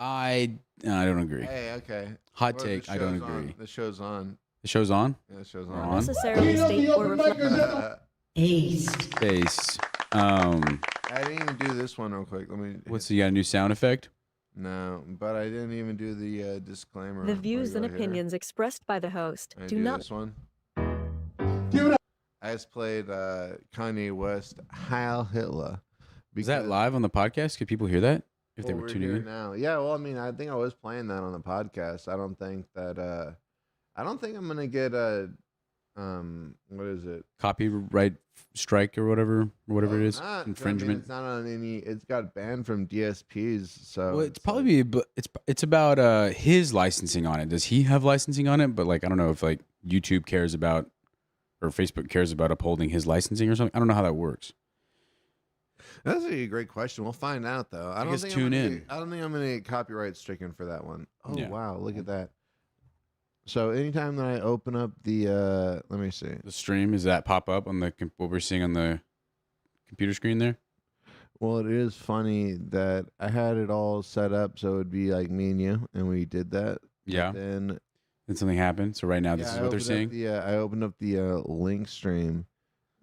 I don't agree. Hey, okay. Hot Well, take. I don't agree. The show's on. The show's on. Yeah, the show's We're on. on. Necessarily state or reflect. Based. I didn't even do this one real quick. Let me. You got a new sound effect? No, but I didn't even do the disclaimer. The views and opinions expressed by the host do not. This one. I just played Kanye West, Heil Hitler. Is that live on the podcast? Could people hear that if they were tuning in? Now, yeah. Well, I mean, I think I was playing that on the podcast. I don't think I'm gonna get a what is it? Copyright strike or whatever it is. Infringement. I mean, it's not on any. It's got banned from DSPs. So well, it's probably it's about his licensing on it. Does he have licensing on it? But like I don't know if like YouTube cares about or Facebook cares about upholding his licensing or something. I don't know how that works. That's a great question. We'll find out though. I don't think I'm gonna get copyright stricken for that one. Oh yeah. Wow, look at that. So anytime that I open up the let me see. The stream, does that pop up on the what we're seeing on the computer screen there? Well, it is funny that I had it all set up so it would be like me and you, and we did that. Yeah. Then something happened. So right now, this is what they're seeing. I opened up the link stream.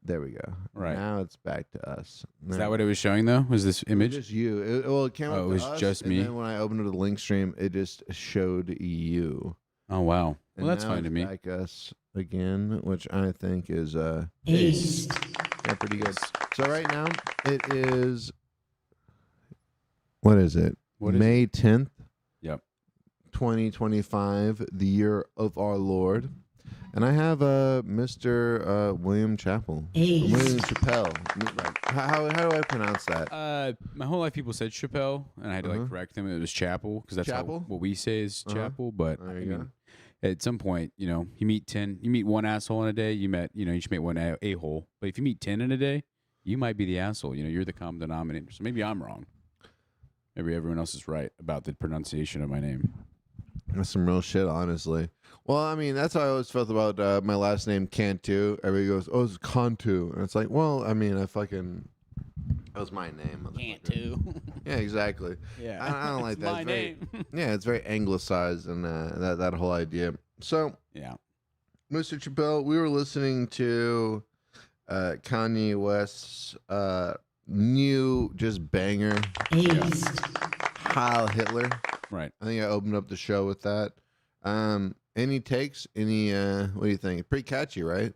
There we go. Right. Now it's back to us. Is that what it was showing though? Was this image? It was just you. It came up it was just me. And then when I opened up the link stream, it just showed you. Oh wow. And well, that's fine to me. Back us again, which I think is Ace. Yeah, pretty good. So right now it is. What is it? May 10th. Yep. 2025, the year of our Lord. And I have Mr. William Chappell. William Chappell. How do I pronounce that? My whole life people said Chappelle, and I had to like correct them. It was Chapel because that's what we say is Chapel. But I mean, at some point, you meet one asshole in a day. You should meet one a-hole. But if you meet 10 in a day, you might be the asshole. You're the common denominator. So maybe I'm wrong. Maybe everyone else is right about the pronunciation of my name. That's some real shit, honestly. Well, I mean, that's how I always felt about my last name, Cantu. Everybody goes, "Oh, it's Cantu," and it's like, well, I mean, that was my name. Cantu. Yeah, exactly. Yeah, I don't like that. My name. Yeah, it's very anglicized, and that whole idea. So, yeah, Mr. Chappelle, we were listening to Kanye West's new just banger, Heil Hitler. Right. I think I opened up the show with that. Any takes? What do you think? Pretty catchy, right?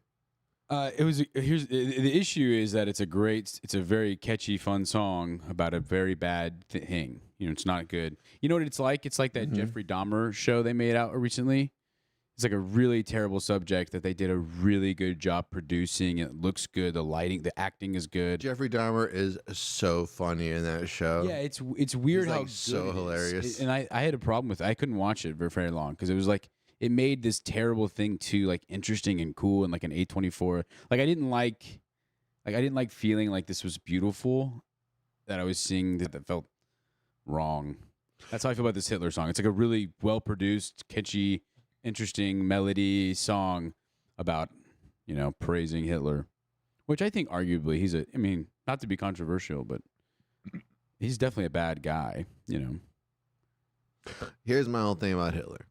Here's the issue is that it's a very catchy, fun song about a very bad thing. It's not good. You know what it's like? It's like that Jeffrey Dahmer show they made out recently. It's like a really terrible subject that they did a really good job producing. It looks good. The lighting, the acting is good. Jeffrey Dahmer is so funny in that show. Yeah, it's weird how good so hilarious. And I had a problem with it. I couldn't watch it for very long because it was like it made this terrible thing too like interesting and cool and like an A24. Like I didn't like feeling like this was beautiful that I was seeing that felt wrong. That's how I feel about this Hitler song. It's like a really well produced, catchy, interesting melody song about, praising Hitler, which I think arguably not to be controversial, but he's definitely a bad guy, Here's my whole thing about Hitler.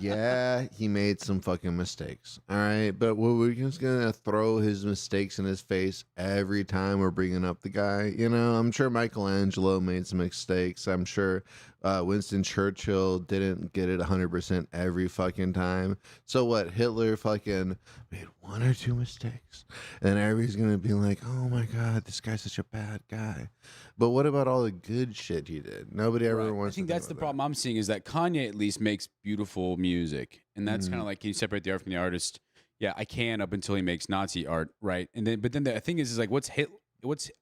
Yeah, he made some fucking mistakes. All right. But we're just going to throw his mistakes in his face every time we're bringing up the guy. I'm sure Michelangelo made some mistakes. I'm sure Winston Churchill didn't get it 100% every fucking time. So what? Hitler fucking made one or two mistakes. And everybody's going to be like, oh my God, this guy's such a bad guy. But what about all the good shit he did? Nobody ever wants to. I think that's the problem I'm seeing is that Kanye at least makes beautiful music. And that's kind of like, can you separate the art from the artist? Yeah, I can up until he makes Nazi art, right? But then the thing is like, what's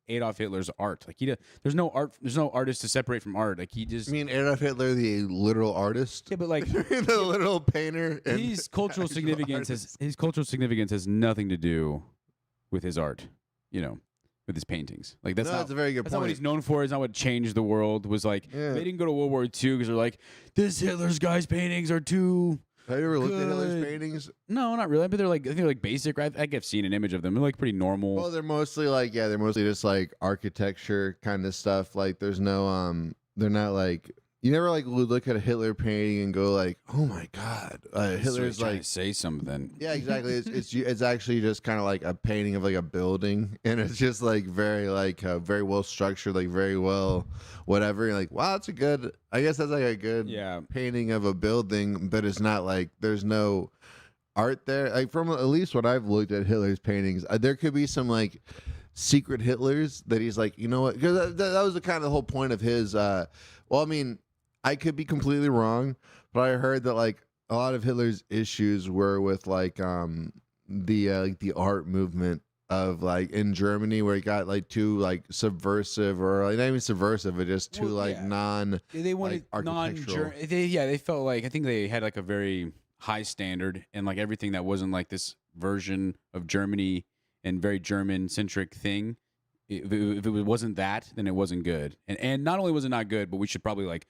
Adolf Hitler's art? Like there's no artist to separate from art. Like he just. You mean Adolf Hitler, the literal artist? Yeah, but like the literal painter. His cultural significance has nothing to do with his art. With his paintings, like that's a very good point. That's not what he's known for. It's not what changed the world. Was like they didn't go to World War II because they're like, this Hitler's guy's paintings are too. Have you ever looked at Hitler's paintings? No, not really. But I think they're like basic. I think I've seen an image of them. They're like pretty normal. Well, they're mostly just like architecture kind of stuff. Like there's no they're not like you never like would look at a Hitler painting and go like, oh my god, Hitler's trying like to say something. yeah, exactly. It's actually just kind of like a painting of like a building, and it's just like very well structured, like very well whatever. You're like, wow, that's a good. I guess that's like a good painting of a building, but it's not like there's no art there. Like from at least what I've looked at Hitler's paintings, there could be some like secret Hitlers that he's like, you know what? Because that was the kind of the whole point of his. Well, I mean, I could be completely wrong, but I heard that like a lot of Hitler's issues were with like the art movement of like in Germany where he got like too like subversive or like not even subversive, but just too non. They wanted like, non-German. They felt like I think they had like a very high standard and like everything that wasn't like this version of Germany and very German centric thing. If it wasn't that, then it wasn't good. And not only was it not good, but we should probably like,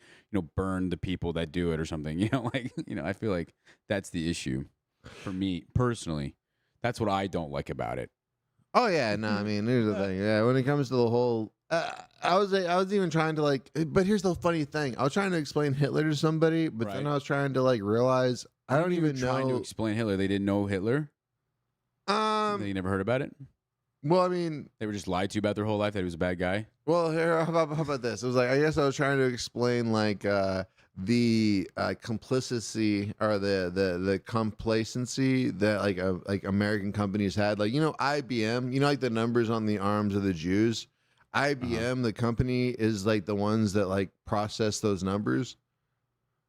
burn the people that do it or something. I feel like that's the issue for me personally. That's what I don't like about it. Oh yeah, no, I mean, here's the thing. Yeah, when it comes to the whole, I was even trying to like, but here's the funny thing. I was trying to explain Hitler to somebody, but then I was trying to like realize I don't even know. Trying to explain Hitler, they didn't know Hitler. They never heard about it. Well, I mean, they were just lied to you about their whole life that he was a bad guy. Well, here, how about this? It was like I guess I was trying to explain like the complicity or the complacency that like American companies had, like IBM, like the numbers on the arms of the Jews. IBM, the company, is like the ones that like process those numbers.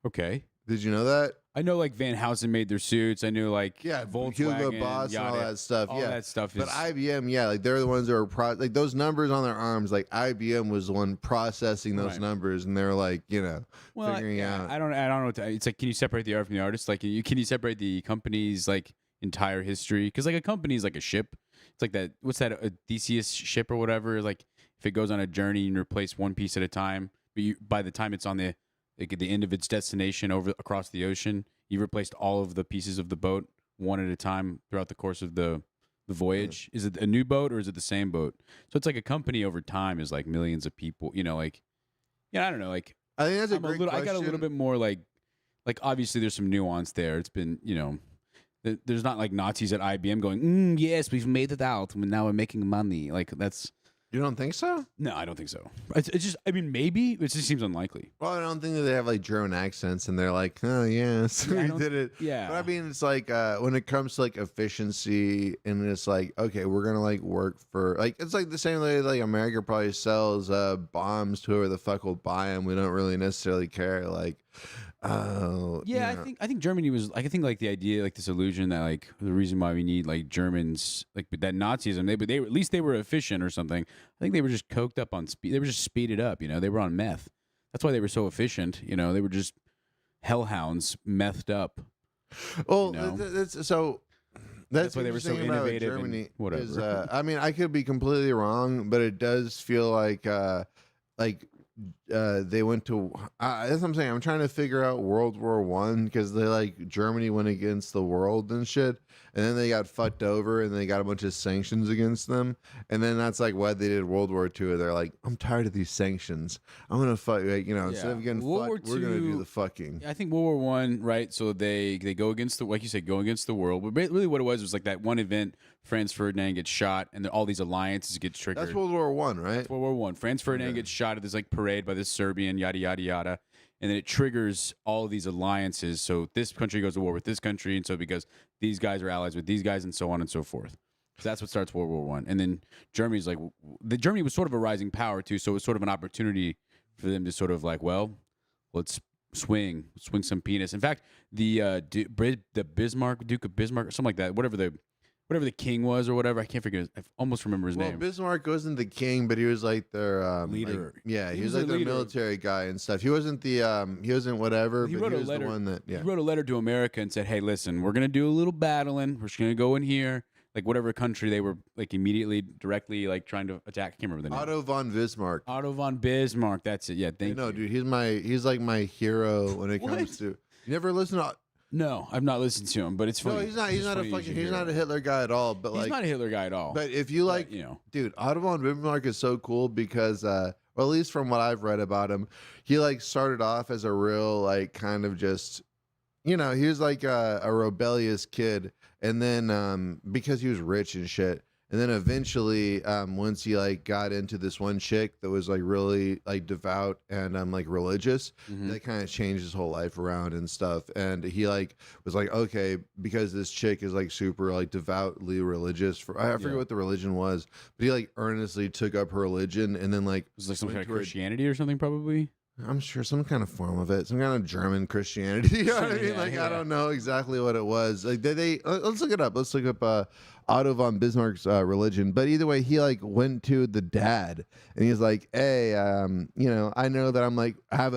Okay, did you know that? I know like Van Housen made their suits. I knew like Volkswagen, Hugo Boss, and all that stuff. All that stuff is. But IBM, like they're the ones that were like those numbers on their arms. Like IBM was the one processing those numbers, and they're like figuring out. I don't know. It's like, can you separate the art from the artist? Like, can you separate the company's like entire history? Because like a company is like a ship. It's like that. What's that? A Theseus ship or whatever. Like if it goes on a journey and you replace one piece at a time, but by the time it's on the end of its destination across the ocean, you replaced all of the pieces of the boat one at a time throughout the course of the voyage. Is it a new boat or is it the same boat? So it's like a company over time is like millions of people. I don't know. Like I think that's a great question. I got a little bit more like obviously there's some nuance there. It's been there's not like Nazis at IBM going, yes, we've made it out and now we're making money. Like that's. You don't think so? No, I don't think so. It's just, I mean, maybe. It just seems unlikely. Well, I don't think that they have like German accents and they're like, oh, yes, we did it. Yeah. But I mean, it's like when it comes to like efficiency and it's like, okay, we're going to like work for, like, it's like the same way like America probably sells bombs to whoever the fuck will buy them. We don't really necessarily care. Like, yeah, I think Germany was like, I think like the idea, like this illusion that like the reason why we need like Germans, like that Nazism, they at least they were efficient or something. I think they were just coked up on speed. They were just speeded up, they were on meth. That's why they were so efficient. They were just hellhounds methed up. Well, that's why they were so innovative. Germany whatever. I mean, I could be completely wrong, but it does feel like they went to that's what I'm saying. I'm trying to figure out World War One because they like Germany went against the world and shit, and then they got fucked over and they got a bunch of sanctions against them, and then that's like why they did World War Two. They're like, I'm tired of these sanctions. I'm gonna fuck, instead of getting fucked, we're gonna do the fucking. I think World War One, right? So they go against like you said, go against the world. But really, what it was like that one event. Franz Ferdinand gets shot, and all these alliances get triggered. That's World War One, right? That's World War One. Franz Ferdinand gets shot at this like parade by this Serbian, yada yada yada, and then it triggers all of these alliances. So this country goes to war with this country, and so because these guys are allies with these guys, and so on and so forth. So that's what starts World War One, and then Germany's like Germany was sort of a rising power too, so it was sort of an opportunity for them to sort of like, well, let's swing some penis. In fact, the Bismarck, Duke of Bismarck, or something like that, whatever the king was or whatever. I can't figure. I almost remember his name. Bismarck wasn't the king, but he was like their leader. He was like their military guy and stuff. He wasn't he wasn't whatever. He wrote a letter. The one that he wrote a letter to America and said, "Hey, listen, we're gonna do a little battling. We're just gonna go in here, like whatever country they were like immediately, directly like trying to attack. I can't remember the name. Otto von Bismarck. Otto von Bismarck. That's it. Yeah, thank you. No, dude, he's like my hero when it comes to. You never listen to. No, I've not listened to him, but it's funny. No, he's not a Hitler guy at all. But he's not a Hitler guy at all. But if you like, dude, Otto von Bismarck is so cool because, or Well, at least from what I've read about him, he like started off as a real like kind of just, he was like a rebellious kid, and then because he was rich and shit, and then eventually once he like got into this one chick that was like really like devout and like religious, that kind of changed his whole life around and stuff. And he like was like, okay, because this chick is like super like devoutly religious, I forget what the religion was, but he like earnestly took up her religion, and then like It was like some went kind of to her- Christianity or something, probably. I'm sure some kind of form of it, some kind of German Christianity. You know what I mean? Like, I don't know exactly what it was. Like, let's look it up. Let's look up Otto von Bismarck's religion. But either way, he like went to the dad, and he's like, "Hey, I know that I'm like I have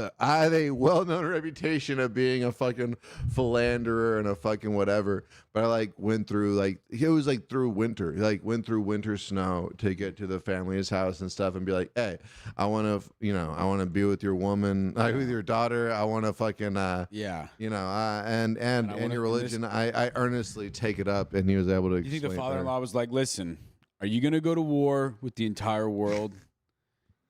a well-known reputation of being a fucking philanderer and a fucking whatever. But I like went through like it was like through winter, like went through winter snow to get to the family's house and stuff, and be like, hey, I want to be with your woman, like with your daughter. I want to fucking and your religion. I earnestly take it up, and he was able to. You think the father-in-law was like, listen, are you going to go to war with the entire world?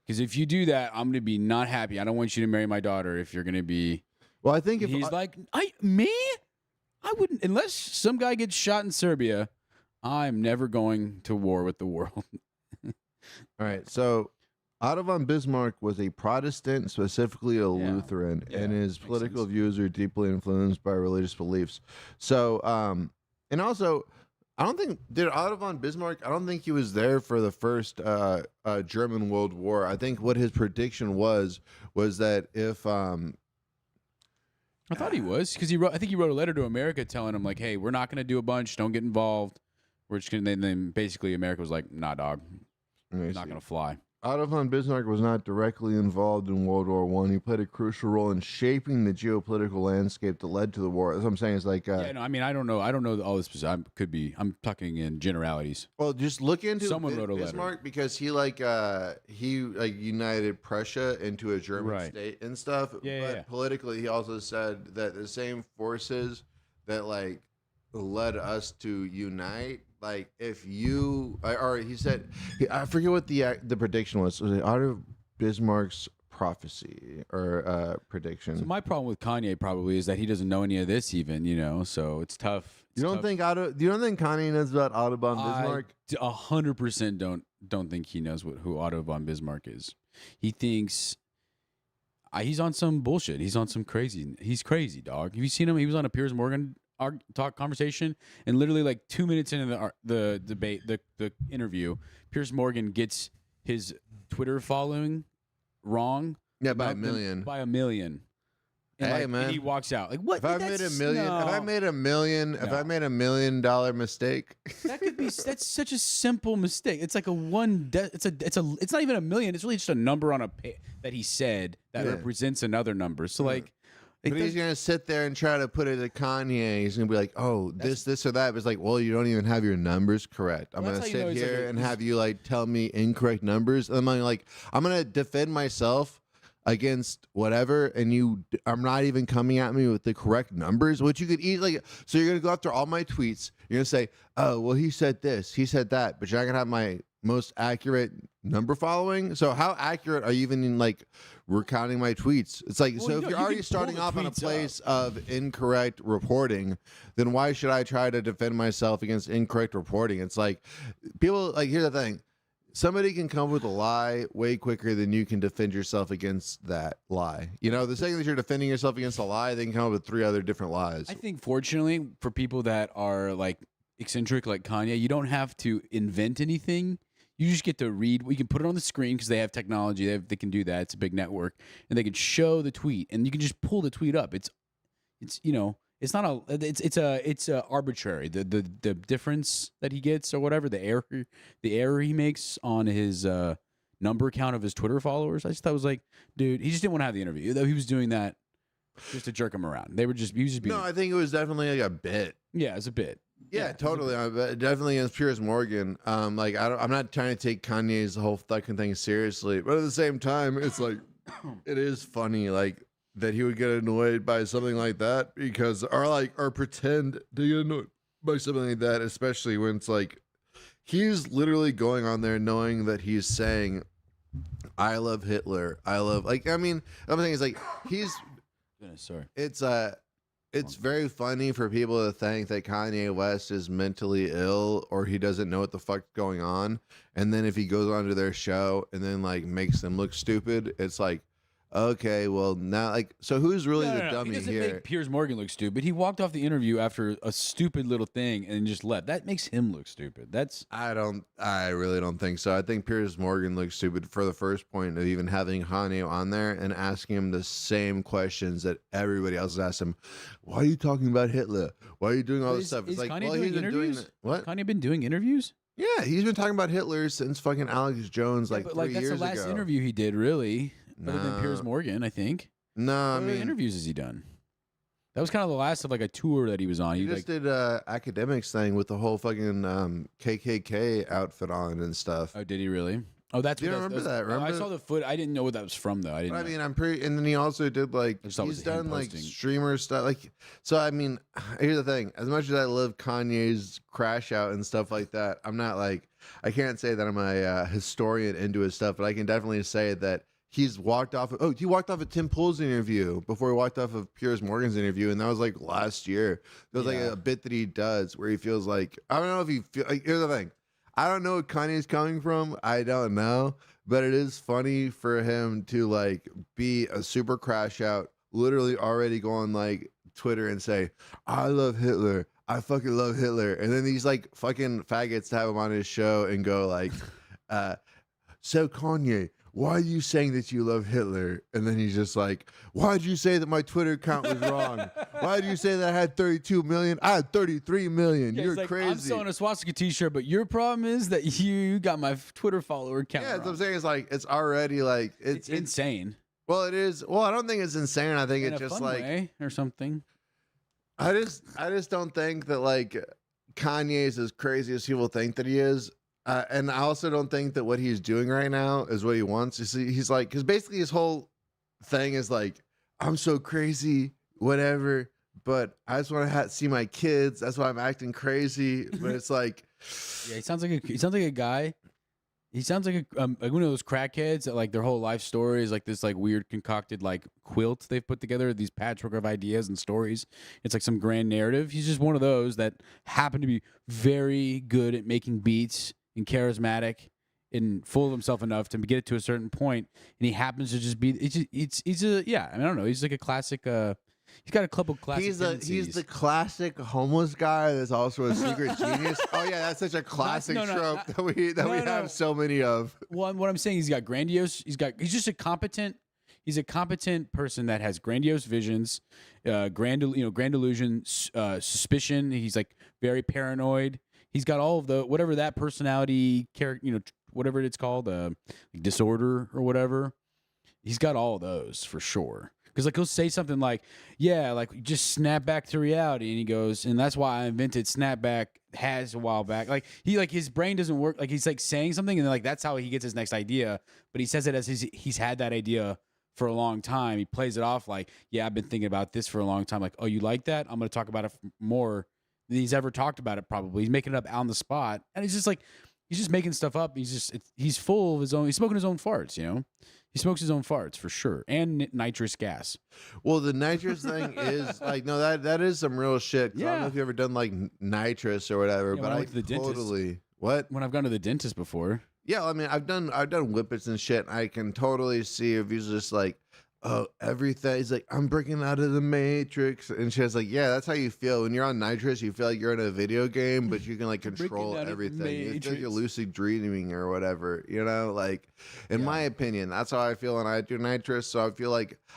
Because if you do that, I'm going to be not happy. I don't want you to marry my daughter if you're going to be. Well, I think if he's like, me? I wouldn't, unless some guy gets shot in Serbia, I'm never going to war with the world. All right. So Otto von Bismarck was a Protestant, specifically a Lutheran, and his political views are deeply influenced by religious beliefs. So, and also, I don't think Otto von Bismarck. I don't think he was there for the first German World War. I think what his prediction was that if I thought he was, because I think he wrote a letter to America telling him like, hey, we're not going to do a bunch. Don't get involved. We're just going to, then basically America was like, nah, dog, not going to fly. Otto von Bismarck was not directly involved in World War I. He played a crucial role in shaping the geopolitical landscape that led to the war. That's what I'm saying. It's like, I mean, I don't know all this. I'm talking in generalities. Well, just look into Someone wrote a letter. Bismarck, because he united Prussia into a German state and stuff. But politically, he also said that the same forces that like led us to unite. Like if you, or he said, I forget what the prediction was. Was it Otto Bismarck's prophecy or prediction? So my problem with Kanye probably is that he doesn't know any of this, even. So it's tough. You don't think Kanye knows about Otto von Bismarck? 100% don't think he knows who Otto von Bismarck is. He thinks he's on some bullshit. He's on some crazy. He's crazy, dog. Have you seen him? He was on a Piers Morgan conversation, and literally like 2 minutes into the debate, the interview, Piers Morgan gets his Twitter following wrong. Yeah, by a million. And man, and he walks out like, what? If I made a million, if I made $1 million mistake, that's such a simple mistake. It's like it's not even a million. It's really just a number on that he said that represents another number. So like. But he's gonna sit there and try to put it to Kanye. He's gonna be like, "Oh, this or that." But it's like, well, you don't even have your numbers correct. I'm gonna sit here and have you like tell me incorrect numbers. And I'm gonna defend myself against whatever, and I'm not even coming at me with the correct numbers, which you could easily. So you're gonna go after all my tweets. You're gonna say, "Oh, well, he said this, he said that," but you're not gonna have my most accurate number following. So how accurate are you even in like recounting my tweets? It's like, so if you're already starting off on a place of incorrect reporting, then why should I try to defend myself against incorrect reporting? It's like people like, here's the thing. Somebody can come up with a lie way quicker than you can defend yourself against that lie. The second that you're defending yourself against a lie, they can come up with 3 other different lies. I think fortunately for people that are like eccentric like Kanye, you don't have to invent anything. You just get to read. We can put it on the screen because they have technology. They can do that. It's a big network, and they can show the tweet, and you can just pull the tweet up. It's arbitrary. The difference that he gets or whatever, the error he makes on his number count of his Twitter followers. I just thought it was like, dude, he just didn't want to have the interview. He was doing that just to jerk him around. He was just being. No, I think it was definitely like a bit. Yeah, it's a bit. Yeah, totally. Definitely against Piers Morgan. I'm not trying to take Kanye's whole fucking thing seriously, but at the same time, it's like, it is funny, like that he would get annoyed by something like that or pretend to get annoyed by something like that, especially when it's like he's literally going on there knowing that he's saying I love Hitler. I love I mean, the other thing is like he's Sorry. it's very funny for people to think that Kanye West is mentally ill or he doesn't know what the fuck's going on. And then if he goes onto their show and then like makes them look stupid, it's like, okay, well now so who's really the dummy He doesn't here? make Piers Morgan look stupid. He walked off the interview after a stupid little thing and just left. That makes him look stupid. I really don't think so. I think Piers Morgan looks stupid for the first point of even having Kanye on there and asking him the same questions that everybody else has asked him. Why are you talking about Hitler? Why are you doing all this stuff? It's like, Kanye well, he's been doing what? Kanye been doing interviews? Yeah, he's been talking about Hitler since fucking Alex Jones like 3 years ago. That's the last interview he did, really. Other than No. Piers Morgan, I think. No, I What other mean, interviews has he done? That was kind of the last of like a tour that he was on. he He just did academics thing with the whole fucking KKK outfit on and stuff. oh, did he really? Oh, that's You what don't remember that, I remember? saw the foot. I didn't know what that was from though. I didn't. I know. mean, I'm pretty, and then he also did like I just thought it he's was him done like posting. streamer stuff. Like, so I mean, here's the thing: as much as I love Kanye's crash out and stuff like that, I'm not like I can't say that I'm a historian into his stuff, but I can definitely say that he's walked off. Oh, he walked off of Tim Pool's interview before he walked off of Piers Morgan's interview, and that was like last year. There was like a bit that he does where he feels like I don't know if he feel like. Here's the thing: I don't know what Kanye's coming from. I don't know. But it is funny for him to like be a super crash out, literally already go on like Twitter and say, I love Hitler. I fucking love Hitler. And then these like fucking faggots to have him on his show and go like, so Kanye, why are you saying that you love Hitler? And then he's just like, why did you say that my Twitter account was wrong? Why did you say that I had 32 million? I had 33 million. Yeah, You're he's like, crazy. I'm selling a swastika T-shirt, but your problem is that you got my Twitter follower count. Yeah, that's what wrong. I'm saying. It's like, it's already like, It's insane. well, it is. Well, I don't think it's insane. I think In it's a just fun like, way or something. I just don't think that like Kanye is as crazy as people think that he is. And I also don't think that what he's doing right now is what he wants. You see, he's like, because basically his whole thing is like, I'm so crazy, whatever, but I just want to see my kids. That's why I'm acting crazy. But it's like, Yeah, he sounds like a guy. He sounds like one of those crackheads that like their whole life story is like this like weird concocted like quilt they've put together, these patchwork of ideas and stories. It's like some grand narrative. He's just one of those that happen to be very good at making beats and charismatic and full of himself enough to get it to a certain point, and he happens to just be. He's a I mean, I don't know. He's like a classic. He's got a couple classic. he's tendencies. the classic homeless guy that's also a secret genius. Oh yeah, that's such a classic trope that we have so many of. Well, what I'm saying, he's got grandiose. He's just a competent. He's a competent person that has grandiose visions, grand illusion, suspicion. He's like very paranoid. He's got all of the whatever that personality character, whatever it's called, like disorder or whatever. He's got all of those for sure. Because like he'll say something like, "Yeah, like just snap back to reality," and he goes, "And that's why I invented snapback has a while back." Like his brain doesn't work. Like he's like saying something, and then like that's how he gets his next idea. But he says it as he's had that idea for a long time. He plays it off like, "Yeah, I've been thinking about this for a long time." Like, "Oh, you like that? I'm going to talk about it more than he's ever talked about it. Probably he's making it up on the spot, and he's just making stuff up. He's full of his own. He's smoking his own farts, He smokes his own farts for sure, and nitrous gas. Well, the nitrous thing is like no, that is some real shit. 'Cause I don't know if you ever done like nitrous or whatever, Yeah, but when I I went to the dentist. totally what? When I've gone to the dentist before, Yeah, I mean, I've done whippets and shit. I can totally see if he's just like, oh, everything. He's like, I'm breaking out of the matrix, and she's like, yeah, that's how you feel when you're on nitrous. You feel like you're in a video game, but you can like control out of the everything. You feel like you're matrix. lucid dreaming or whatever. Like in my opinion, that's how I feel when I do nitrous. So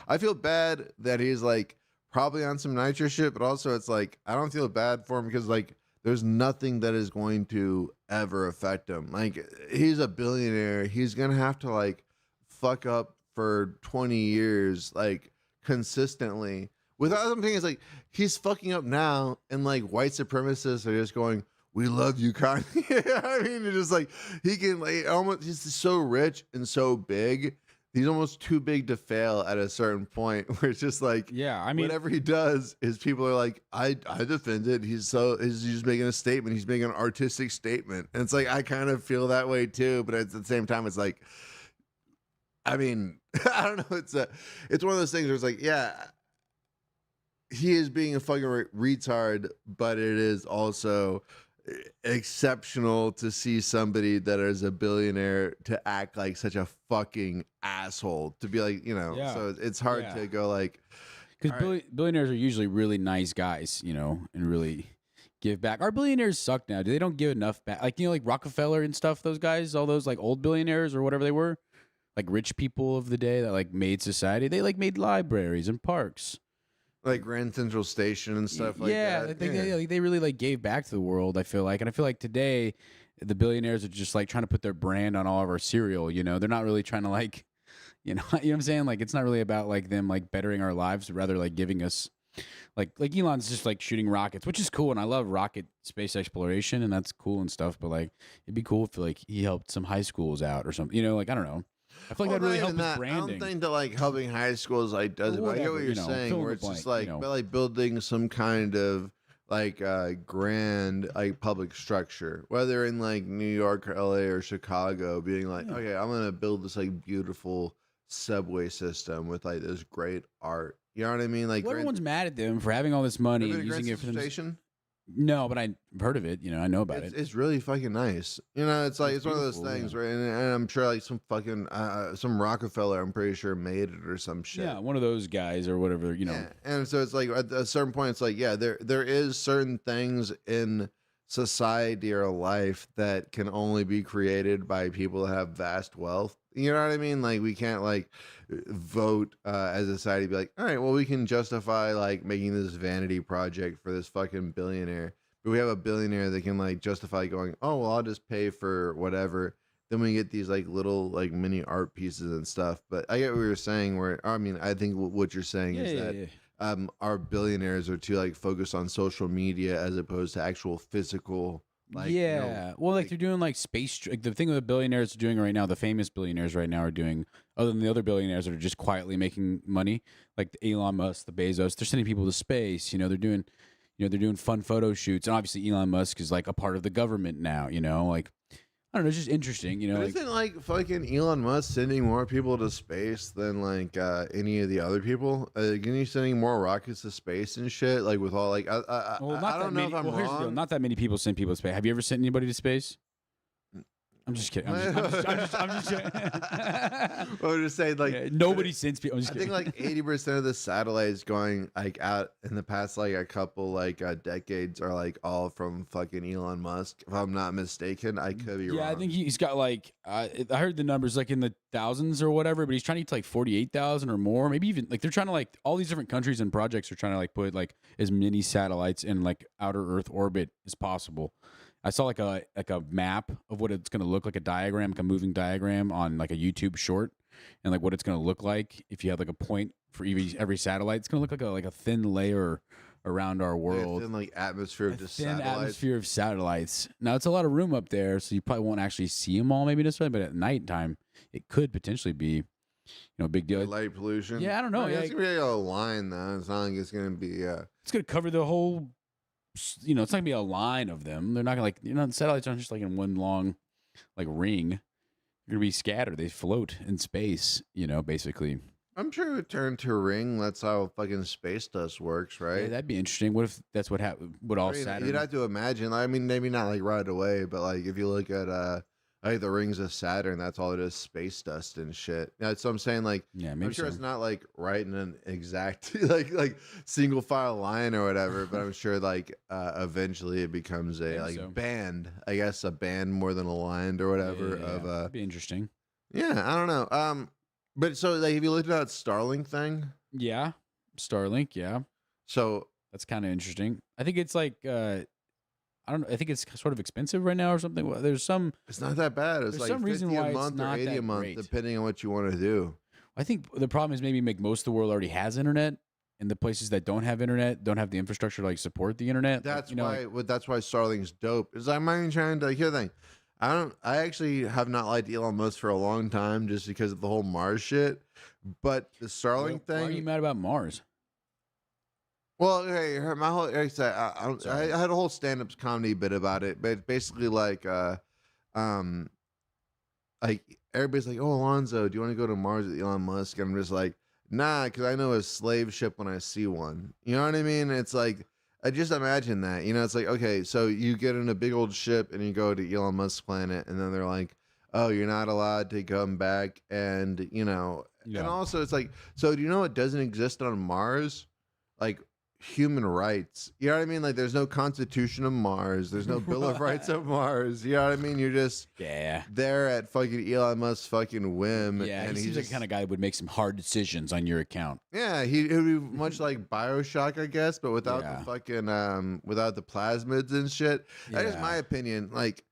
I feel bad that he's like probably on some nitrous shit, but also it's like I don't feel bad for him because like there's nothing that is going to ever affect him. Like he's a billionaire. He's gonna have to like fuck up for 20 years, like consistently. Without something is like he's fucking up now, and like white supremacists are just going, "We love you, Kanye." I mean, it's just like he can like almost. He's so rich and so big. He's almost too big to fail at a certain point, where it's just like, yeah, I mean, whatever he does is people are like, I defend it. He's just making a statement. He's making an artistic statement, and it's like I kind of feel that way too. But at the same time, it's like, I mean, I don't know. It's one of those things where it's like, yeah, he is being a fucking retard, but it is also exceptional to see somebody that is a billionaire to act like such a fucking asshole. To be like, Yeah. so it's hard Yeah. to go like, Because all right. billionaires are usually really nice guys, and really give back. Our billionaires suck now. They don't give enough back. Like, like Rockefeller and stuff, those guys, all those like old billionaires or whatever they were, like rich people of the day that like made society. They like made libraries and parks. Like Grand Central Station and stuff like Yeah, that. they really like gave back to the world, I feel like. And I feel like today the billionaires are just like trying to put their brand on all of our cereal, They're not really trying to like, you know what I'm saying? Like it's not really about like them like bettering our lives, rather like giving us like Elon's just like shooting rockets, which is cool, and I love rocket space exploration, and that's cool and stuff. But like, it'd be cool if like he helped some high schools out or something. Like I don't know. I feel like that really helps his branding. I don't think that like helping high schools like does it. But I get what you're saying, where it's just like, but like building some kind of like grand like public structure, whether in like New York or LA or Chicago, being like, okay, I'm gonna build this like beautiful subway system with like this great art. You know what I mean? Like everyone's mad at them for having all this money and using it for them. Station? No, but I've heard of it. I know about it. It's really fucking nice. It's like it's one of those things, right? And I'm sure like some fucking some Rockefeller, I'm pretty sure made it or some shit. Yeah, one of those guys or whatever. Yeah. And so it's like at a certain point, it's like there is certain things in society or life that can only be created by people that have vast wealth. You know what I mean? Like we can't like vote as a society, be like, all right, well, we can justify like making this vanity project for this fucking billionaire, but we have a billionaire that can like justify going, oh well, I'll just pay for whatever. Then we get these like little like mini art pieces and stuff. But I get what you're saying. I think what you're saying is that our billionaires are too like focused on social media as opposed to actual physical. Like, well, like they're doing like space. Like the thing that the billionaires are doing right now, the famous billionaires right now are doing, other than the other billionaires that are just quietly making money, like the Elon Musk, the Bezos. They're sending people to space. They're doing, they're doing fun photo shoots, and obviously Elon Musk is like a part of the government now. Like I don't know, it's just interesting. Isn't like fucking Elon Musk sending more people to space than like any of the other people? Isn't he sending more rockets to space and shit? Like with all like, I don't know if I'm wrong. Not that many people send people to space. Have you ever sent anybody to space? I'm just kidding. I'm just kidding. I was just saying, like nobody sends people. I think like 80% of the satellites going like out in the past like a couple like decades are like all from fucking Elon Musk. If I'm not mistaken, I could be wrong. Yeah, I think he's got like I heard the numbers like in the thousands or whatever, but he's trying to get to like 48,000 or more. Maybe even like they're trying to like all these different countries and projects are trying to like put like as many satellites in like outer Earth orbit as possible. I saw like a map of what it's gonna look like, a diagram, like a moving diagram on like a YouTube short, and like what it's gonna look like if you have like a point for every satellite. It's gonna look like a thin layer around our world, thin like atmosphere of just satellites. Atmosphere of satellites. Now it's a lot of room up there, so you probably won't actually see them all, maybe necessarily, but at nighttime it could potentially be, a big deal. Light pollution. Yeah, I don't know. It's gonna be a line though. It's not like it's gonna be. It's gonna cover the whole. It's not gonna be a line of them. They're not gonna like satellites aren't just like in one long like ring. They're gonna be scattered. They float in space, basically. I'm sure it would turn to a ring. That's how fucking space dust works, right? Yeah, that'd be interesting. What if that's what happened? What all Saturn? You'd have to imagine. I mean, maybe not like right away, but like if you look at like the rings of Saturn, that's all it is, space dust and shit. So I'm saying like, yeah, maybe I'm sure it's not like right in an exact like single file line or whatever, but I'm sure like eventually it becomes a band. I guess a band more than a line or whatever. That'd be interesting. Yeah, I don't know. But so like, have you looked at that Starlink thing? Yeah, Starlink. Yeah. So that's kind of interesting. I think it's like. I don't know. I think it's sort of expensive right now or something. There's some. It's not that bad. It's like some 50 a month or 80 a month, great. Depending on what you want to do. I think the problem is maybe most of the world already has internet, and the places that don't have internet don't have the infrastructure to like support the internet. That's why. That's why Starlink's dope. Is I'm not even trying to hear the thing. I actually have not liked Elon Musk for a long time just because of the whole Mars shit. But the Starlink thing. Why are you mad about Mars? Well, hey, my whole I had a whole stand-up comedy bit about it, but it's basically like everybody's like, "Oh, Alonzo, do you want to go to Mars with Elon Musk?" And I'm just like, "Nah," because I know a slave ship when I see one. You know what I mean? It's like I just imagine that. It's like, okay, so you get in a big old ship and you go to Elon Musk's planet, and then they're like, "Oh, you're not allowed to come back," and and also it's like, so do you know what doesn't exist on Mars? Like human rights. You know what I mean? Like there's no Constitution of Mars. There's no Bill of Rights of Mars. You know what I mean? You're just there at fucking Elon Musk's fucking whim. Yeah, and he seems like the kind of guy who would make some hard decisions on your account. Yeah, it would be much like BioShock, I guess, but without the fucking without the plasmids and shit. That is my opinion. Like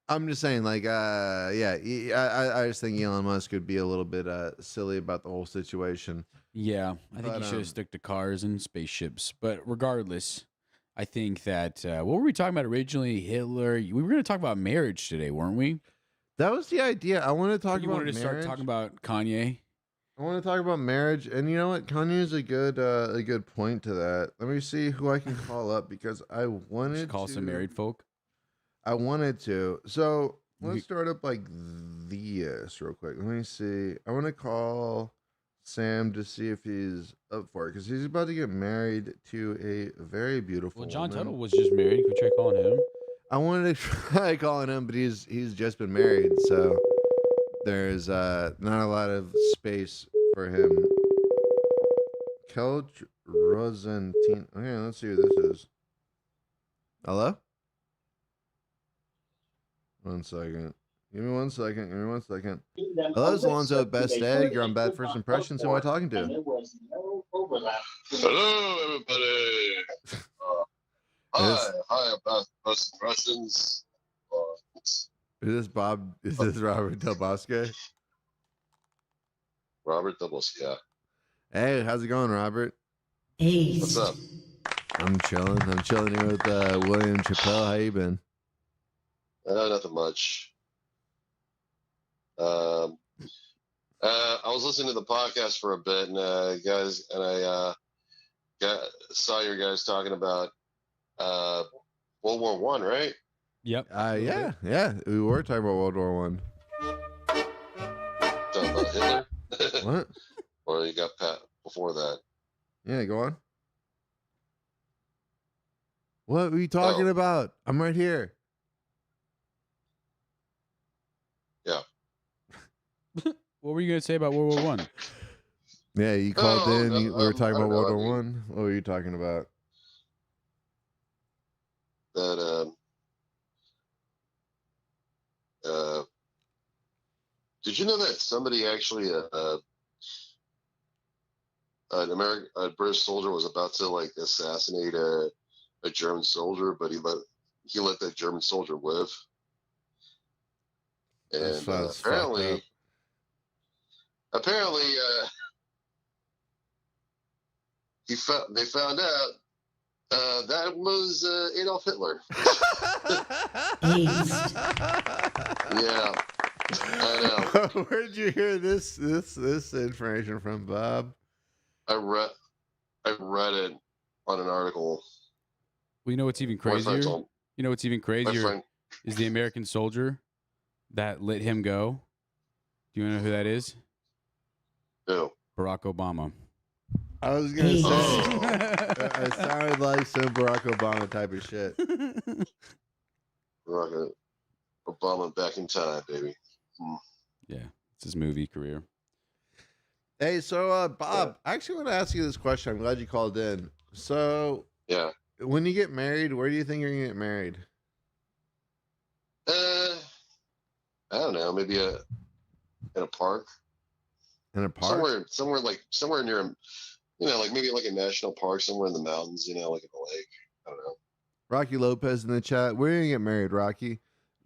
I'm just saying, like, I just think Elon Musk could be a little bit silly about the whole situation. Yeah, I think he should have stuck to cars and spaceships. But regardless, I think that what were we talking about originally? Hitler. We were going to talk about marriage today, weren't we? That was the idea. I want to talk you about wanted to marriage. start talking about Kanye. I want to talk about marriage, and you know what? Kanye is a good point to that. Let me see who I can call up because I wanted to call some married folk. I wanted to. So let's start up like this real quick. Let me see. I want to call Sam to see if he's up for it because he's about to get married to a very beautiful. Well, John woman. Tuttle was just married. Could we try calling him? I wanted to try calling him, but he's just been married, so there's not a lot of space for him. Kelch Rosentine. Okay, let's see who this is. Hello? 1 second. Give me 1 second. Give me 1 second. Hello, it's Alonzo at Best Egg. You're on Bad First Impressions. Who am I talking to? Hello, everybody. Hi, Bad First Impressions. Is this Bob? Is this Robert Del Bosque? Robert Del Bosque. Hey, how's it going, Robert? Hey. What's up? I'm chilling. I'm chilling here with William Chappelle. How you been? Nothing much. I was listening to the podcast for a bit, and I saw you guys talking about World War One, right? Yep. Yeah. We were talking about World War One. Talking about Hitler. What? Or you got Pat before that? Yeah, go on. What are you talking about? I'm right here. Yeah. What were you going to say about World War One? Yeah, you called in. We were talking about World War One. What were you talking about? That did you know that somebody actually a British soldier was about to like assassinate a German soldier, but he let that German soldier live. And apparently they found out that was Adolf Hitler. Yeah, I know. Where did you hear this information from, Bob? I read it on an article. Well, you know what's even crazier? You know what's even crazier is the American soldier that let him go. Do you know who that is? Who? Barack Obama. I was gonna say it sounded like some Barack Obama type of shit. Barack Obama back in time, baby. Yeah, it's his movie career. Hey, so Bob, I actually want to ask you this question. I'm glad you called in. So, yeah, when you get married, where do you think you're gonna get married? I don't know, maybe in a park. In a park? Somewhere near, like maybe like a national park somewhere in the mountains, like in a lake. I don't know. Rocky Lopez in the chat. Where are you gonna get married, Rocky?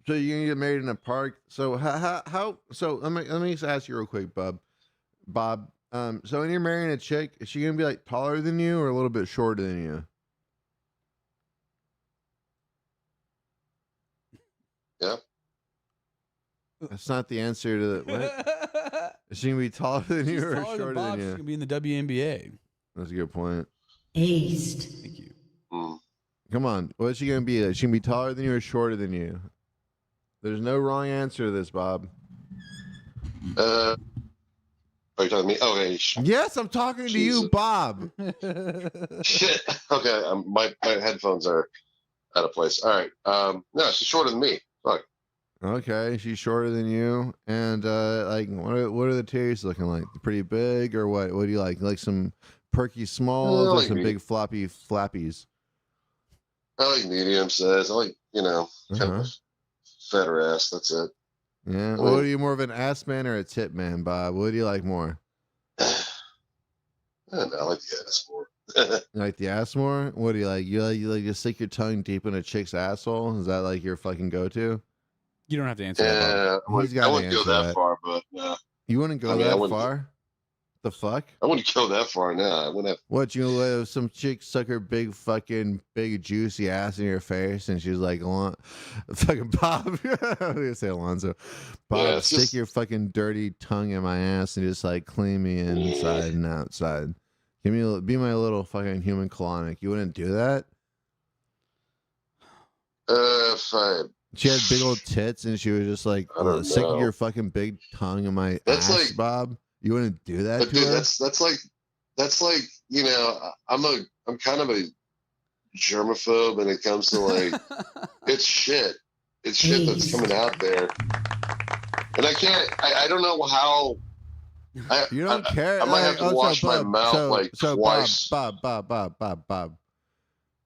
So you're gonna get married in a park. So how so let me just ask you real quick, Bob. So when you're marrying a chick, is she gonna be like taller than you or a little bit shorter than you? Yeah. That's not the answer to the what? Is she gonna be taller than you or shorter than you? She's gonna be in the WNBA. That's a good point. Aced. Thank you. Come on, what's she gonna be? Is she gonna be taller than you or shorter than you? There's no wrong answer to this, Bob. Are you talking to me? Okay. Yes, I'm talking to you, Jesus. Bob. Shit. Okay. My headphones are out of place. All right. No, she's shorter than me. Fuck. Okay, she's shorter than you, and like, what are the titties looking like? Pretty big, or what? What do you like? Like some perky smalls, or like some me. big floppy flappies? I like medium size. I like, kind of a fatter ass. That's it. Yeah. I What mean, are you, more of an ass man or a tit man, Bob? What do you like more? I don't know. I like the ass more. You like the ass more? What do you like? You like to stick your tongue deep in a chick's asshole? Is that like your fucking go-to? You don't have to answer that, Bob. Yeah, I He's got to wouldn't go answer that that. far, but no. You wouldn't go I that wouldn't. far? The fuck? I wouldn't go that far. No, I wouldn't have. What, you let some chick suck her big juicy ass in your face, and she's like, fucking Bob. I'm gonna say Alonzo. Bob, Yeah, stick just, your fucking dirty tongue in my ass and just like clean me inside and outside. Be my little fucking human colonic. You wouldn't do that? if I, She had big old tits, and she was just like, I don't stick know. your fucking big tongue in my That's ass, like, Bob. You wouldn't do that but to dude, her? that's like, I'm kind of a germaphobe when it comes to like, it's shit. It's shit that's coming out there, and I don't know how. You don't care. I might have to wash my mouth like twice. Bob.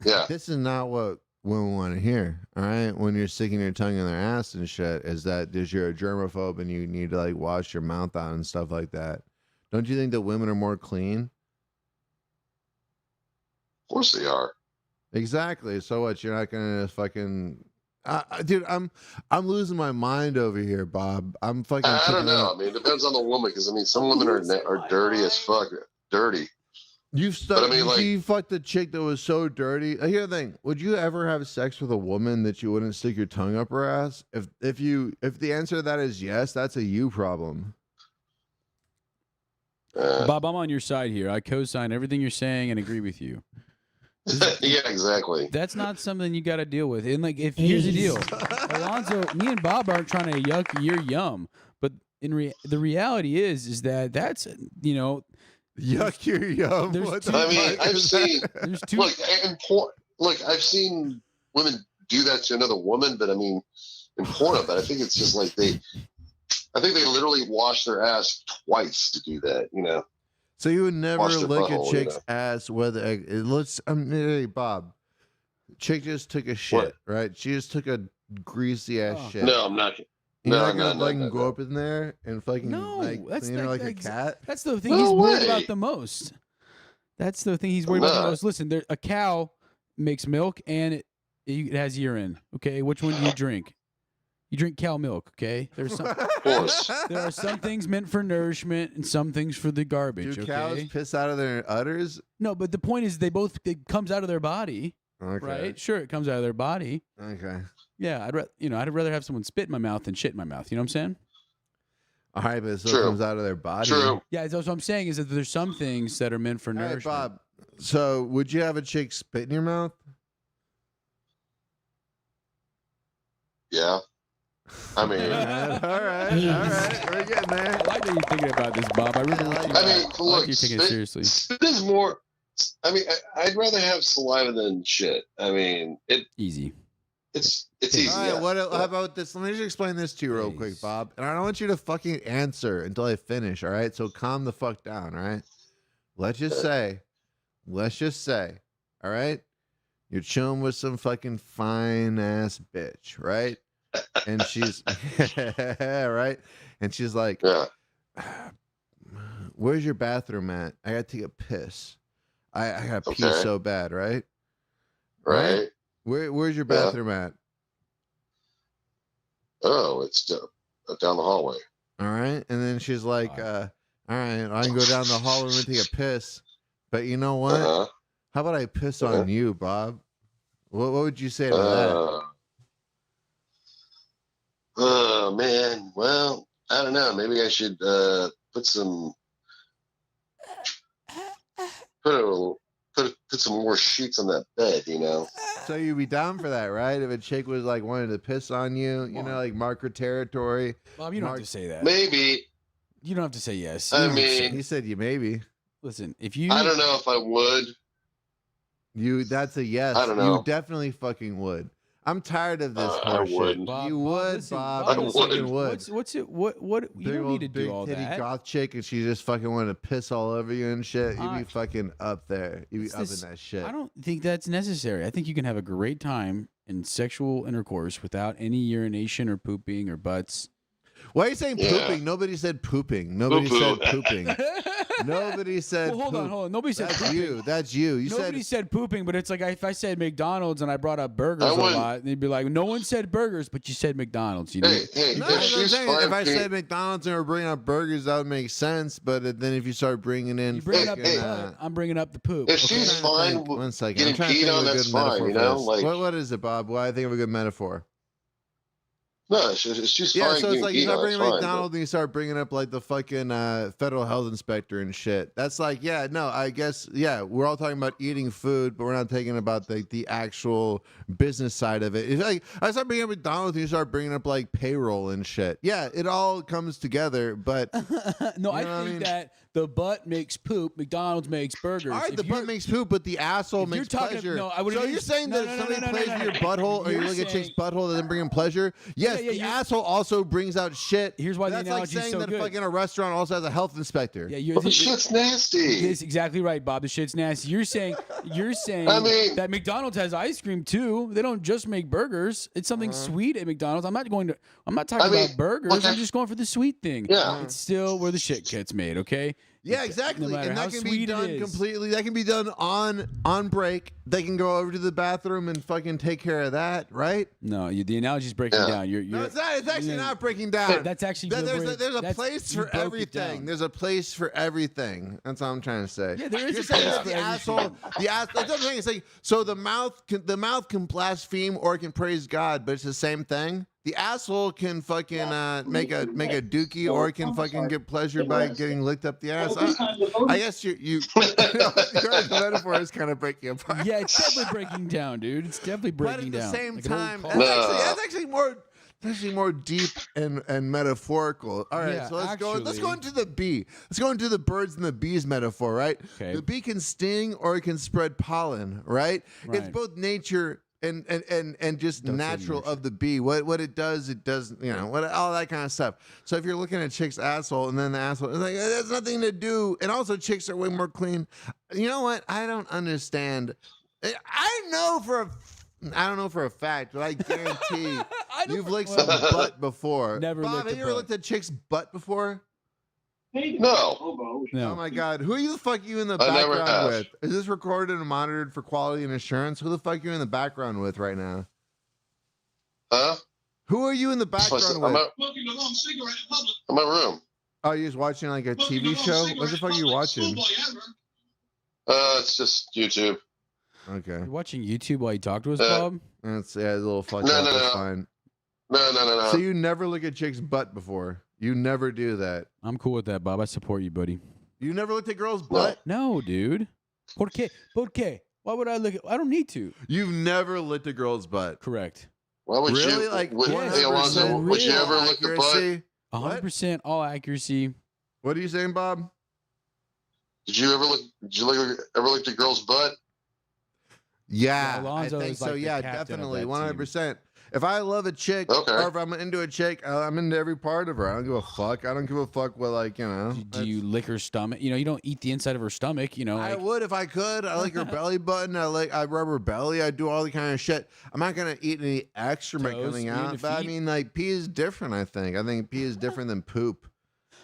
Yeah. This is not what women want to hear. All right, when you're sticking your tongue in their ass and shit, is that you're a germaphobe and you need to like wash your mouth out and stuff like that. Don't you think that women are more clean? Of course they are. Exactly. So what? You're not gonna fucking. Dude, I'm losing my mind over here, Bob. I'm fucking. I don't know. Out. I mean, it depends on the woman because I mean, some women are dirty as fuck. Dirty. You've stuck. But I mean, like, you fucked a chick that was so dirty. Here's the thing: would you ever have sex with a woman that you wouldn't stick your tongue up her ass? If the answer to that is yes, that's a you problem. Bob, I'm on your side here. I co-sign everything you're saying and agree with you. yeah, exactly. That's not something you got to deal with. And like, if here's the deal, Alonzo, me and Bob aren't trying to yuck your yum, but the reality is that that's yuck your yum. I mean, I've seen. There's two. Look, I've seen women do that to another woman, but I mean, in porno. But I think it's just like I think they literally wash their ass twice to do that. So you would never lick a butthole, chick's ass with hey, Bob. Chick just took a shit, right? She just took a greasy ass shit. No, I'm not. You're not gonna go up in there and fucking that's clean her like a cat. That's the thing he's worried about the most. That's the thing he's worried about the most. Listen, a cow makes milk and it has urine. Okay, which one do you drink? You drink cow milk, okay? There's some. Of course. There are some things meant for nourishment and some things for the garbage. Do cows piss out of their udders? No, but the point is, it comes out of their body, right? Sure, it comes out of their body. Okay. Yeah, I'd rather have someone spit in my mouth than shit in my mouth. You know what I'm saying? All right, but it still comes out of their body. True. Yeah, that's what I'm saying is that there's some things that are meant for nourishment. All right, Bob. So, would you have a chick spit in your mouth? Yeah. I mean, all right, we're getting there. I like that you're thinking about this, Bob. I really want you. I mean, I look, like you're taking it seriously. Spit is more. I mean, I'd rather have saliva than shit. I mean, easy. It's easy. All right, yeah. how about this? Let me just explain this to you real quick, Bob. And I don't want you to fucking answer until I finish. All right, so calm the fuck down. All right. Let's just say, all right, you're chilling with some fucking fine ass bitch, right? And she's right, and she's like, Yeah. "Where's your bathroom at? I gotta take a piss. I gotta pee so bad, right? Right. Where's your bathroom at? Oh, it's down the hallway. All right, and then she's like, all right, I can go down the hallway and take a piss, but you know what? Uh-huh. How about I piss on you, Bob? What would you say to that? Oh man, well, I don't know. Maybe I should put some more sheets on that bed. So you'd be down for that, right? If a chick was like wanted to piss on you, like mark her territory. Bob, you don't have to say that. Maybe, You don't have to say yes. I You don't have to say- mean- He said you maybe. listen, if you, I don't know if I would. That's a yes. I don't know. You definitely fucking would. I'm tired of this I horse shit. wouldn't. Bob, You Bob, would, listen, Bob. I You would. fucking would. What's it? What? You Big don't old need to big do all titty that. goth chick, and she just fucking wanted to piss all over you and shit. You'd be I- fucking up there. You'd be It's up this- in that shit. I don't think that's necessary. I think you can have a great time in sexual intercourse without any urination or pooping or butts. Why are you saying Yeah. pooping? Nobody said pooping. Nobody Poo-poo. said pooping. Nobody said. Well, hold on, poop. hold on. Nobody said That's pooping. you. That's you. You Nobody said. said pooping, but it's like if I said McDonald's and I brought up burgers I a wouldn't- lot, they'd be like, "No one said burgers, but you said McDonald's." You know? Hey, hey, No, if that's what I'm she's saying. fine, If I can- said McDonald's and we're bringing up burgers, that would make sense. But then if you start bringing in, You bring up fucking, the butt, I'm bringing up the poop. if Okay? she's I'm trying to fine think- with one second. getting I'm trying to think peed of on, a that's good fine, metaphor you for know? this. Like- what is it, Bob? What I think of a good metaphor. no, she's Yeah, fine so it's getting like you peed start on. bringing It's fine, McDonald's and you start bringing up like the fucking federal health inspector and shit. That's like, yeah, no, I guess, yeah, we're all talking about eating food, but we're not thinking about the actual business side of it. It's like I start bringing up McDonald's and you start bringing up like payroll and shit. Yeah, it all comes together, but No, I You know what I think mean? that the butt makes poop. McDonald's makes burgers. all right, If the butt you're- makes poop, but the asshole if you're makes talking- pleasure. no, I would so at you're least- saying no, that no, if no, somebody no, no, plays no, in no. your butthole or you You're look at chick's saying- butthole that doesn't bring in pleasure? Yes, yeah, the you're- asshole also brings out shit. Here's why the That's like analogy's saying so that good. fucking a restaurant also has a health inspector. Yeah, you're. But the shit's nasty. That's exactly right, Bob. The shit's nasty. You're saying I mean- that McDonald's has ice cream too. They don't just make burgers. It's something sweet at McDonald's. I'm not talking I mean, about burgers. okay. I'm just going for the sweet thing. Yeah. It's still where the shit gets made, okay? Yeah, exactly. No matter And how that can be sweet it done is. completely. That can be done on break. They can go over to the bathroom and fucking take care of that, right? No, the analogy's breaking Yeah. down. You're No, it's not. It's actually yeah. not breaking down. That's actually There's where- a that's- place you for broke it everything. down. There's a place for everything. That's all I'm trying to say. Yeah, there is You're a saying place that for the everything. asshole. That's what I'm saying. It's like so the mouth can blaspheme or it can praise God, but it's the same thing. The asshole can fucking make a dookie or it can fucking get pleasure by getting licked up the ass. I guess you the metaphor is kind of breaking apart. Yeah, it's definitely breaking down, dude. It's definitely But breaking at the down. same Like an old time, car. that's actually more deep and metaphorical. All right, Yeah, so let's go actually- into the bee. Let's go into the birds and the bees metaphor, right? Okay. The bee can sting or it can spread pollen, right? It's Right. both nature and just Don't say natural nature. of the bee. What it does, you know, what all that kind of stuff. So if you're looking at a chick's asshole and then the asshole is like, it has nothing to do. And also chicks are way more clean. You know what? I don't understand. I don't know for a fact, but I guarantee I don't- you've licked well, some butt before. Never Bob, licked have a you ever butt. licked a chick's butt before? No. No. Oh my God, who the fuck are you in the I never background have. with? Is this recorded and monitored for quality and assurance? Who the fuck are you in the background with right now? Huh? Who are you in the background I'm with? at my room. Oh, you're just watching like a TV show? What the fuck are you watching? It's just YouTube. Okay, You're watching YouTube while you talk to us, Uh, Bob? that's a little fucked No, up. no, That's no. fine. No. So you never look at chick's butt before? You never do that? I'm cool with that, Bob. I support you, buddy. You never looked at girls' butt? No, dude. ¿Por qué? ¿Por qué? Why would I look at? I don't need to. You've never licked a girl's butt? Correct. Why would Really? you? Like would, yes, hey, Alonzo, 100% would you real ever lick the butt? accuracy? 100% all accuracy. What are you saying, Bob? Did you ever lick the girl's butt? Yeah, Alonzo I think is so. like the Yeah, captain of definitely, that 100%. If I love a chick, Okay. or if I'm into a chick, I'm into every part of her. I don't give a fuck. I don't give a fuck what, like, you know. Do you lick her stomach? You know, you don't eat the inside of her stomach. You know, I like, would if I could. I like her belly button. I rub her belly. I do all the kind of shit. I'm not gonna eat any excrement Toes, coming eating out, the but I feet. mean, like, pee is different. I think pee is different than poop.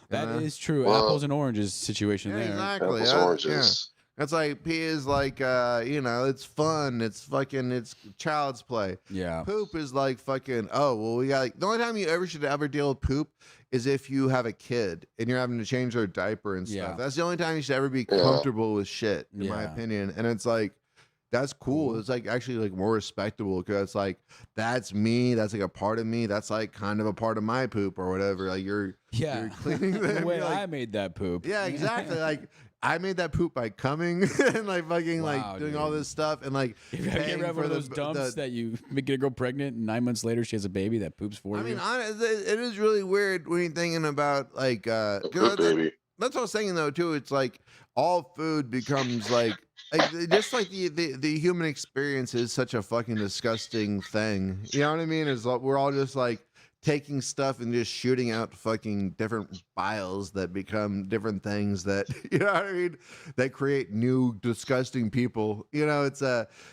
that you know? is true. Well- Apples and oranges situation Yeah, there. exactly. Apples, Yeah. oranges. That's like pee is like you know, it's fun. It's child's play. Yeah. Poop is like fucking, oh, well, we got, like, the only time you ever should ever deal with poop is if you have a kid and you're having to change their diaper and stuff. Yeah. That's the only time you should ever be Yeah. comfortable with shit, in my Yeah. opinion. And it's like, That's cool. It's like actually like more respectable because it's like that's me. That's like a part of me. That's like kind of a part of my poop or whatever. Like you're cleaning the them. way You're like, I made that poop. yeah, exactly. Like I made that poop by coming and like fucking Wow, like doing all dude. this stuff and like You ever paying have one of for those dumps that you get a girl pregnant and 9 months later she has a baby that poops for I you? mean, it is really weird when you're thinking about like A poop baby. that's what I was saying though too. It's like all food becomes like just like the human experience is such a fucking disgusting thing. You know what I mean? Is like we're all just like taking stuff and just shooting out fucking different biles that become different things that you know what I mean that create new disgusting people. You know, it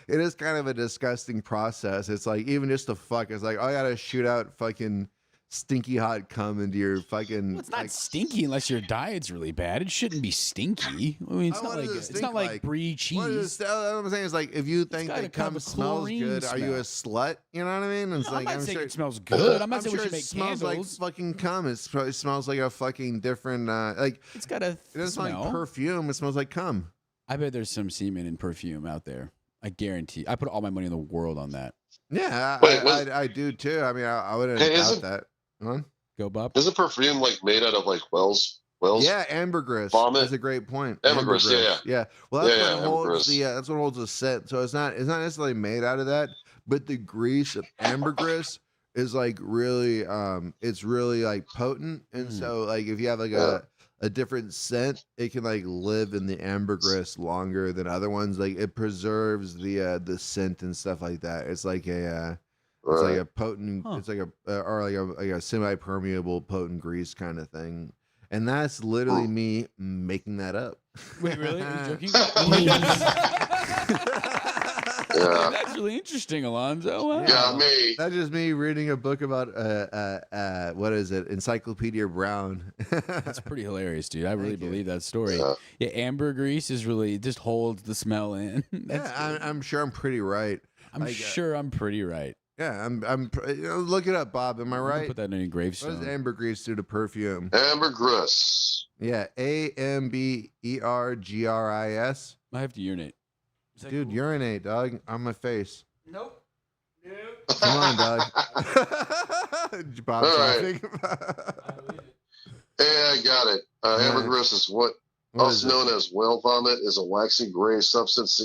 is kind of a disgusting process. It's like even just the fuck. It's like, oh, I gotta shoot out fucking stinky hot cum into your fucking. Well, it's not like, stinky unless your diet's really bad. It shouldn't be stinky. I mean, it's not what like does it it's stink not like like? brie What cheese. I'm saying is like if you think got a that kind of cum a smells chlorine good, are you a slut? You know what I mean? It's No, like I'm not saying sure it smells good. I'm not I'm saying sure we should it make smells candles. like fucking cum. It smells like a fucking different like It's got a it doesn't smell smell. like perfume. It smells like cum. I bet there's some semen and perfume out there. I guarantee. I put all my money in the world on that. Yeah, Wait, I do too. I mean, I wouldn't Hey, doubt isn't- that. Huh? Go, Bob. Isn't perfume like made out of like whales? Yeah, ambergris. vomit? That's a great point. Ambergris, yeah. Well, that's Yeah, what holds ambergris. that's what holds the scent. So it's not necessarily made out of that, but the grease of ambergris is like really it's really like potent, and so like if you have like a different scent, it can like live in the ambergris longer than other ones. Like it preserves the scent and stuff like that. It's like a it's like Right. a potent. Huh. It's like a or like a semi-permeable potent grease kind of thing, and that's literally me making that up. Wait, really? Are you joking? Yeah. That's really interesting, Alonzo. Wow. Yeah, me. That's just me reading a book about what is it? Encyclopedia Brown. That's pretty hilarious, dude. I really Thank you. believe that story. Yeah. Yeah, ambergris is really it just holds the smell in. That's Yeah, I'm sure I'm pretty right. I'm like, sure I'm pretty right. Yeah, look it up, Bob. Am I I'm gonna right? put that in your What gravestone. does ambergris do to perfume? Ambergris. Yeah, ambergris. I have to urinate. Is that Dude, cool? urinate, dog, on my face. Nope. Come on, dog. Bob's All right. laughing. Hey, I got it. All right. Ambergris is what What is also known as whale vomit, is a waxy gray substance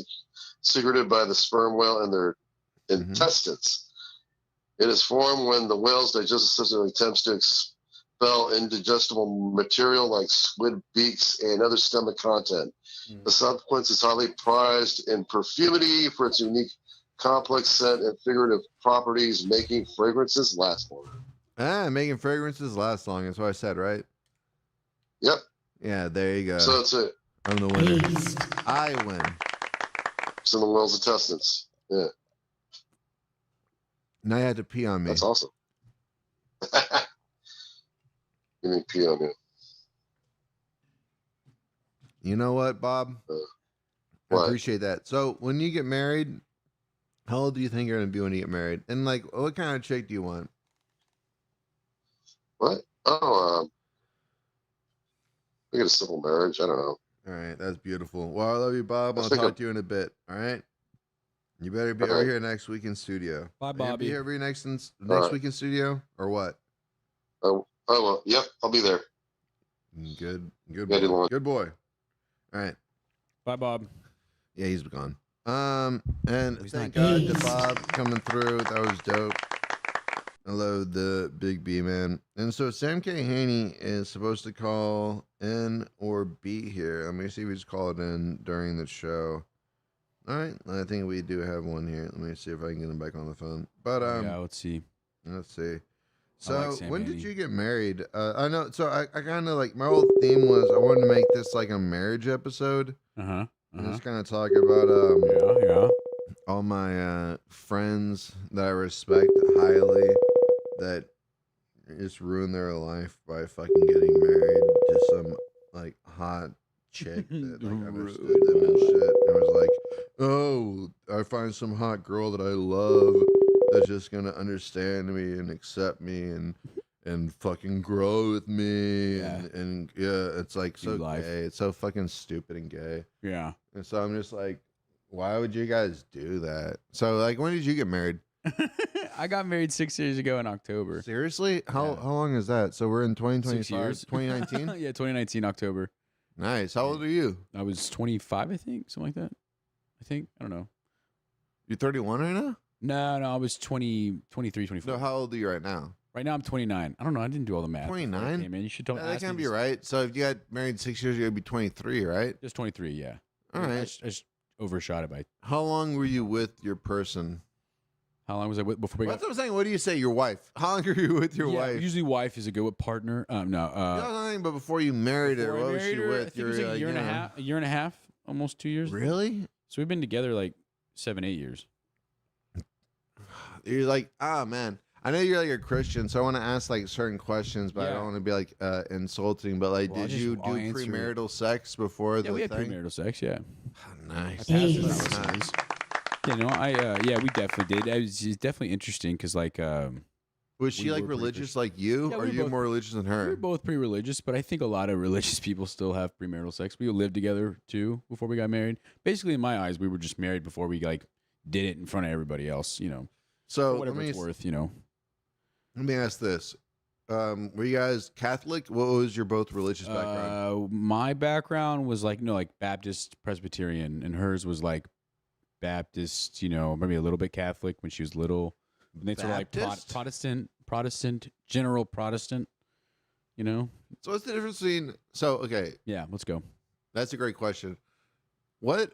secreted by the sperm whale and their Mm-hmm. intestines. It is formed when the whale's digestive system attempts to expel indigestible material like squid beaks and other stomach content. Mm. The substance is highly prized in perfumity for its unique complex scent and figurative properties, making fragrances last longer. Making fragrances last long. That's what I said, right? Yep. Yeah, there you go. So that's it. I'm the winner. Aced. I win. It's in the whale's intestines. Yeah, Now you had to pee on me. that's awesome. You need pee on you. You know what, Bob? I What? appreciate that. So when you get married, how old do you think you're gonna be when you get married? And like, what kind of chick do you want? What? Oh, we get a civil marriage. I don't know. All right, that's beautiful. Well, I love you, Bob. I I'll think talk I'm- to you in a bit. All right. You better be All over right. here next week in studio. Bye, Are you gonna Bobby. Be here every next right. week in studio or what? Oh, well, yep, I'll be there. Good Yeah, boy. Dylan. Good boy. All right. Bye, Bob. Yeah, he's gone. And He's thank not God gone. to Bob coming through. That was dope. Hello, the big B man. And so Sam K. Haney is supposed to call in or be here. Let me see if he's called in during the show. All right, I think we do have one here. Let me see if I can get him back on the phone. But yeah, let's see. let's see. I So like Sam when Haney. did you get married? I know. So I kind of like my whole theme was I wanted to make this like a marriage episode. Uh-huh. And Uh-huh. just kind of talk about Yeah. all my friends that I respect highly that just ruined their life by fucking getting married to some like hot chick that like understood them and shit. It was like, oh, I find some hot girl that I love that's just gonna understand me and accept me and fucking grow with me Yeah. and yeah, it's like so Do life. gay. It's so fucking stupid and gay. Yeah. And so I'm just like, Why would you guys do that? So, like, when did you get married? I got married 6 years ago in October. Seriously? How Yeah. how long is that? So we're in 2025, years. 2019? Yeah, 2019 October. Nice. How old are you? I was 25, I think, something like that. I don't know. You're 31 right now? No, I was 20, 23, 24. No, how old are you right now? Right now I'm 29. I don't know. I didn't do all the math. before I 29? came in. You should tell Yeah, ask that me can't be this. right. So if you got married 6 years, you'd be 23, right? Just 23, yeah. All I right. just overshot it by. How long were you with your person? How long was I with before we That's got? what I'm saying. What do you say? Your wife. How long are you with your Yeah, wife? usually wife is a good partner. No, Nothing, but before you married her, before I what was married she her, I with? think it was a year and a year and a half, almost 2 years. Really? So we've been together like 7, 8 years. You're like, man. I know you're like a Christian, so I want to ask like certain questions, but I Yeah. don't want to be like insulting. But like, Well, did you I'll do answer it. premarital sex before Yeah, the we had thing? premarital sex. Yeah. Oh, nice. Hey. That's Nice. nice. Yeah, no, yeah, we definitely did. It's definitely interesting because like Was she We like were pretty religious like you, Yeah, or we are were you both- more religious than we her? were both pretty religious, but I think a lot of religious people still have premarital sex. We lived together too before we got married. Basically, in my eyes, we were just married before we like did it in front of everybody else. For So let whatever me it's worth. let me ask this: were you guys Catholic? What was your both religious background? My background was like Baptist Presbyterian, and hers was like Baptist. Maybe a little bit Catholic when she was little. And they sort of like Baptist? Protestant, general Protestant. So what's the difference between? So okay, Yeah, let's go. that's a great question. What?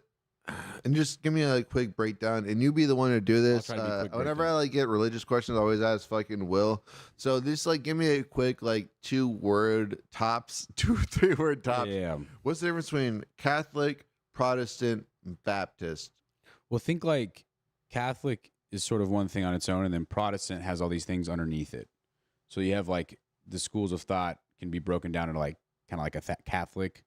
And just give me a quick breakdown, and you be the one to do this. try to be a quick Whenever breakdown. I like get religious questions, I always ask fucking Will. So just like give me a quick like 2-word tops, 2-3-word tops. Yeah. What's the difference between Catholic, Protestant, Baptist? Well, think like Catholic is sort of one thing on its own, and then Protestant has all these things underneath it. So you have like the schools of thought can be broken down into like kind of like a Catholic,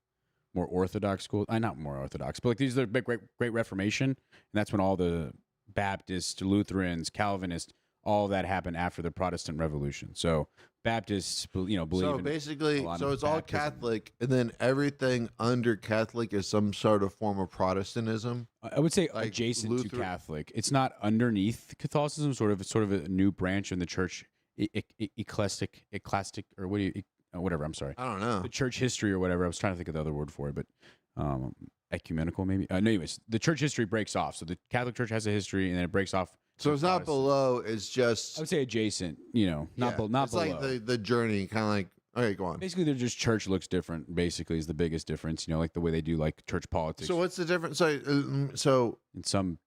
more Orthodox school. Not more Orthodox, but like these are the Great Reformation, and that's when all the Baptists, Lutherans, Calvinists, all that happened after the Protestant Revolution. So Baptists, believe So in basically, a lot so of it's all baptism. Catholic, and then everything under Catholic is some sort of form of Protestantism. I would say like adjacent to Luther- Catholic. It's not underneath Catholicism. Sort of a new branch in the church, ecclesiastic, or whatever. I'm sorry, I don't know. the church history or whatever. I was trying to think of the other word for it, but ecumenical maybe. No, anyways, the church history breaks off. So the Catholic Church has a history, and then it breaks off. So to it's not Protestant. below. It's just I would say adjacent. Not yeah, not it's below. like the journey, kind of like. Okay, go on. Basically, they're just church looks different. Basically, is the biggest difference. Like the way they do like church politics. So what's the difference? So and some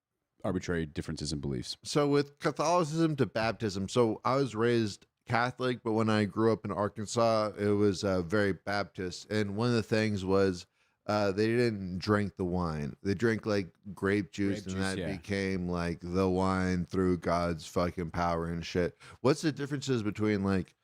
arbitrary differences in beliefs. so with Catholicism to baptism. So I was raised Catholic, but when I grew up in Arkansas, it was very Baptist. And one of the things was they didn't drink the wine. They drank like grape juice, Grape and juice, that yeah. became like the wine through God's fucking power and shit. What's the differences between like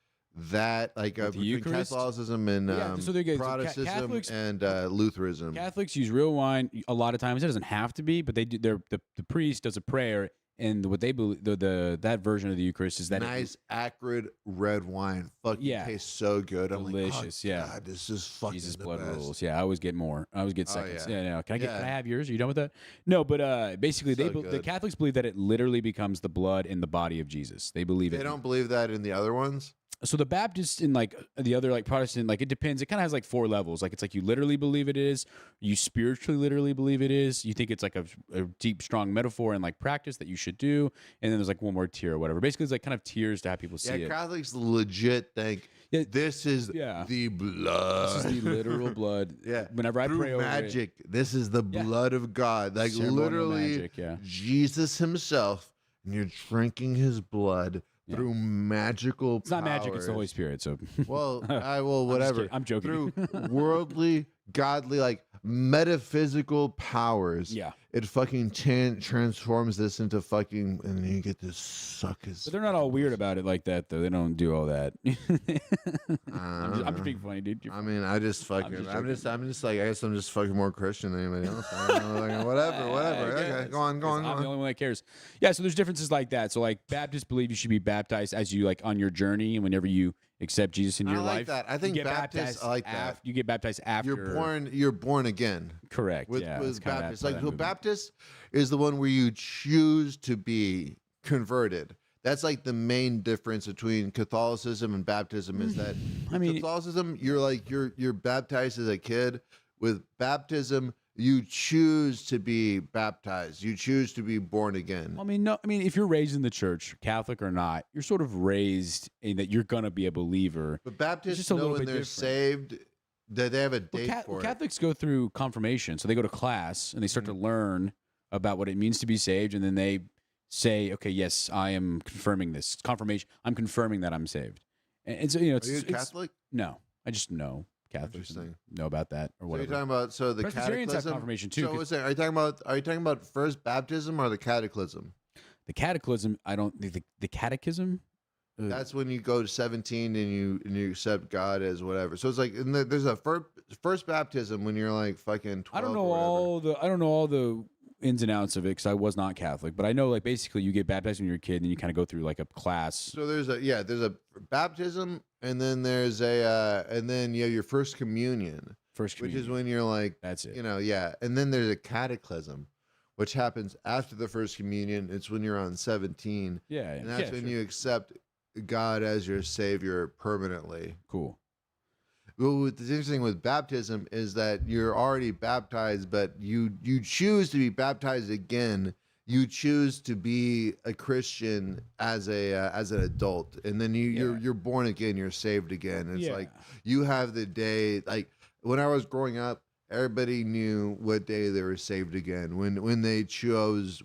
that, like With the between Eucharist? Catholicism and Yeah, so they're good. So Protestantism Catholics- and Lutheranism? Catholics use real wine a lot of times. It doesn't have to be, but they do. The priest does a prayer, and what they believe that version of the Eucharist is that Nice, acrid red wine. Fucking Yeah. tastes so good. I'm Delicious, like, oh, yeah. God, this is fucking Jesus the blood best. rules. Yeah, I always get more. I always get Oh, seconds. yeah. Yeah, no. Can I Yeah. have yours? Are you done with that? No, but basically So the good. Catholics believe that it literally becomes the blood in the body of Jesus. They believe They it. don't believe that in the other ones. So the Baptists and like the other like Protestant, like it depends. It kind of has like 4 levels. Like it's like you literally believe it is, you spiritually literally believe it is, you think it's like a deep, strong metaphor and like practice that you should do, and then there's like one more tier or whatever. Basically, it's like kind of tiers to have people see Yeah, it. Catholics legit think Yeah, this is yeah. the blood. This is the literal blood. Yeah. Whenever I Through pray over magic. This is the Yeah. blood of God. Like Ceremonial literally magic, yeah. Jesus himself, and you're drinking his blood Yeah. through magical it's not magic; it's the Holy powers. Spirit. So Well, I will I'm just whatever. kidding. I'm joking. Through worldly, godly, like metaphysical powers. yeah. It fucking transforms this into fucking, and then you get to suck his. But they're not all weird about it like that, though. They don't do all that. I'm just know. being funny, dude. You're I mean, I just fucking, I'm just like, I guess I'm just fucking more Christian than anybody else. I don't know, like, whatever. Okay, go on. I'm the only one that cares. Yeah, so there's differences like that. So like Baptists believe you should be baptized as you like on your journey, and whenever you accept Jesus into I your like life. that. I think you get Baptists, baptized I like that. You get baptized after You're born again. Correct. With yeah, it's kinda Baptist. part of Like that so movement. Baptist is the one where you choose to be converted. That's like the main difference between Catholicism and baptism is that I mean, Catholicism, you're baptized as a kid. With baptism, you choose to be baptized. You choose to be born again. I mean, no. I mean, if you're raised in the church, Catholic or not, you're sort of raised in that you're gonna be a believer. But Baptists just a know little when bit they're different. saved that they have a Well, date for it. Catholics go through confirmation, so they go to class and they start to Mm-hmm. learn about what it means to be saved, and then they say, "Okay, yes, I am confirming this confirmation. I'm confirming that I'm saved." And so Are you a it's Catholic? no, I just know Catholics Interesting. know about that or So you're whatever. talking about the Presbyterians have cataclysm. confirmation too. So 'cause what's that? Are you talking about first baptism or the cataclysm? the cataclysm, I don't the catechism. That's when you go to 17 and you accept God as whatever. So it's like there's a first baptism when you're like fucking 12 I don't know or whatever. I don't know all the ins and outs of it because I was not Catholic, but I know like basically you get baptized when you're a kid, and then you kind of go through like a class. So there's a baptism, and then there's and then you have your first communion, First which communion. is when you're like, That's it. and then there's a cataclysm, which happens after the first communion. It's when you're on 17, Yeah, and that's yeah, when sure. you accept God as your savior permanently. Cool. Well, what's interesting with baptism is that you're already baptized, but you choose to be baptized again. You choose to be a Christian as an adult, and then you're born again. You're saved again. It's like you have the day. Like when I was growing up, everybody knew what day they were saved again. When they chose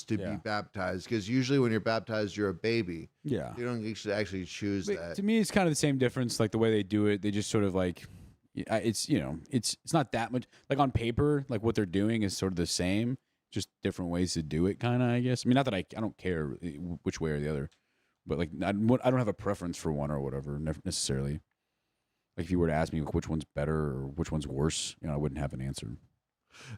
to be Yeah. baptized, because usually when you're baptized, you're a baby. Yeah. You don't actually choose But that. to me, it's kind of the same difference. Like the way they do it, they just sort of like, it's it's not that much. Like on paper, like what they're doing is sort of the same, just different ways to do it. Kind of, I guess. I mean, not that I don't care which way or the other, but like I don't have a preference for one or whatever necessarily. Like if you were to ask me which one's better or which one's worse, I wouldn't have an answer.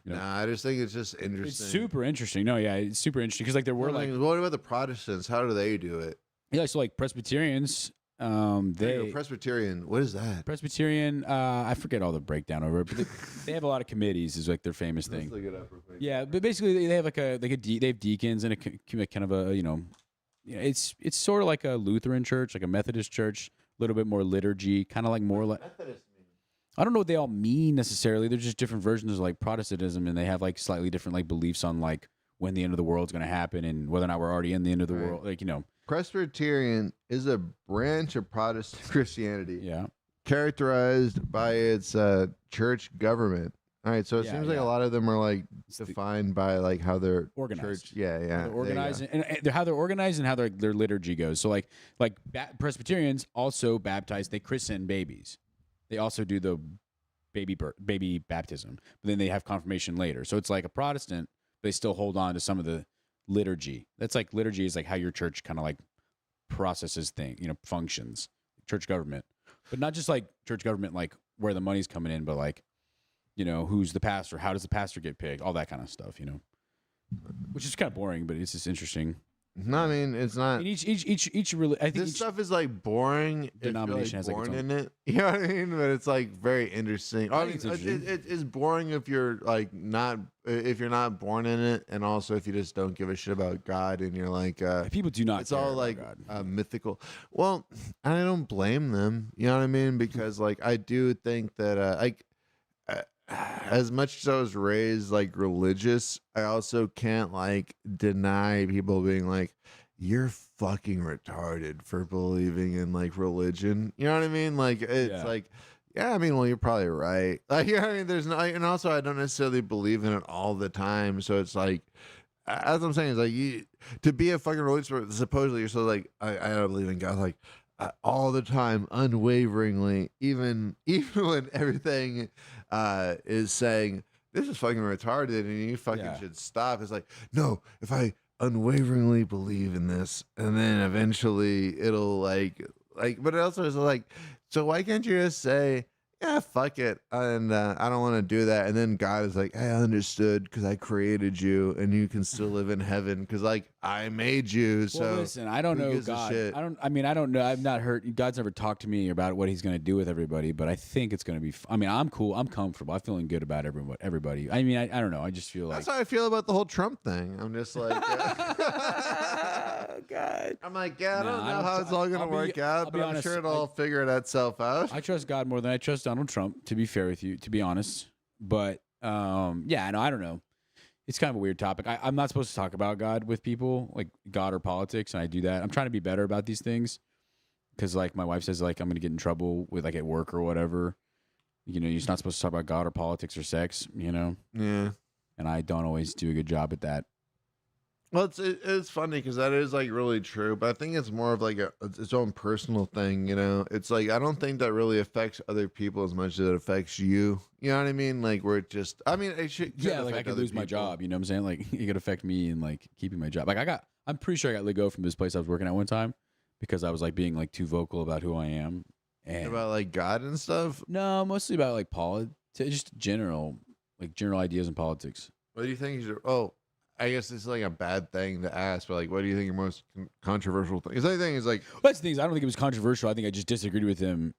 Nah, I just think it's just interesting. It's super interesting. No, yeah, it's super interesting because like there were like what about the Protestants? How do they do it? so like Presbyterians, they Presbyterian. What is that? Presbyterian, I forget all the breakdown over it, but they have a lot of committees is like their famous thing. Let's look it up real quick. Yeah, but basically they have they have deacons and a kind of a it's sort of like a Lutheran church, like a Methodist church, a little bit more liturgy, kind of like more like I don't know what they all mean necessarily. They're just different versions of like Protestantism, and they have like slightly different like beliefs on like when the end of the world's going to happen and whether or not we're already in the end of the Right. world. Like Presbyterian is a branch of Protestant Christianity yeah. characterized by its church government. All right, so it Yeah, seems like yeah. a lot of them are like It's the- defined by like how their Organized. church. Yeah, yeah. How there they're you go. organized and how they're organized and how their liturgy goes. So like Presbyterians also baptize, they christen babies. They also do the baby baptism, but then they have confirmation later. So it's like a Protestant, but they still hold on to some of the liturgy. That's like liturgy is like how your church kind of like processes functions, church government, but not just like church government, like where the money's coming in, but like, who's the pastor? How does the pastor get picked? All that kind of stuff, which is kind of boring, but it's just interesting. No, I mean it's not. And each really, I think This stuff is like boring. denomination if has, you're like, like its born in it. You know what I mean? But it's like very interesting. I I think mean, it's interesting. it's boring if you're like not if you're not born in it, and also if you just don't give a shit about God and you're like people do not. it's care all about like God. mythical. Well, I don't blame them. You know what I mean? Because like I do think that as much as I was raised like religious, I also can't like deny people being like, you're fucking retarded for believing in like religion. You know what I mean? Like it's Yeah. like, yeah, I mean, well, you're probably right. Like, yeah, I mean, there's no, and also I don't necessarily believe in it all the time. So it's like, as I'm saying, is like to be a fucking religious person, supposedly you're so like, I don't believe in God, like all the time, unwaveringly, even when everything is saying this is fucking retarded and you fucking should stop. It's like, no, if I unwaveringly believe in this, and then eventually it'll like, but it also is like, so why can't you just say, yeah, fuck it. And I don't want to do that. And then God is like, hey, I understood because I created you and you can still live in heaven because, like, I made you. So Well, listen, I don't who know gives a God. shit? I don't know. I've not heard. God's never talked to me about what He's going to do with everybody, but I think it's going to be. I mean, I'm cool. I'm comfortable. I'm feeling good about everybody. I mean, I don't know. I just feel like. That's how I feel about the whole Trump thing. I'm just like, God. I'm like, yeah, I Nah, don't I know don't how tr- it's all I'll gonna be- work I'll out, be but I'm honest, sure it'll all figure itself out. I trust God more than I trust Donald Trump. To be fair with you, to be honest, but yeah, no, I don't know. It's kind of a weird topic. I'm not supposed to talk about God with people, like God or politics, and I do that. I'm trying to be better about these things because, like, my wife says, like, I'm gonna get in trouble with, like, at work or whatever. You know, you're just not supposed to talk about God or politics or sex. You know, Yeah. and I don't always do a good job at that. Well, it's funny because that is like really true, but I think it's more of like its own personal thing. You know, it's like I don't think that really affects other people as much as it affects you. You know what I mean? Like where it just, I mean, it should. Yeah, like I could lose my job. You know what I'm saying? Like it could affect me in like keeping my job. Like I'm pretty sure I got let go from this place I was working at one time because I was like being like too vocal about who I am. And About like God and stuff. no, mostly about like just general ideas in politics. What do you think is your? Oh, I guess this is like a bad thing to ask, but like, what do you think your most controversial thing? Because the other thing is like, Well, that's the thing is, I don't think it was controversial. I think I just disagreed with him,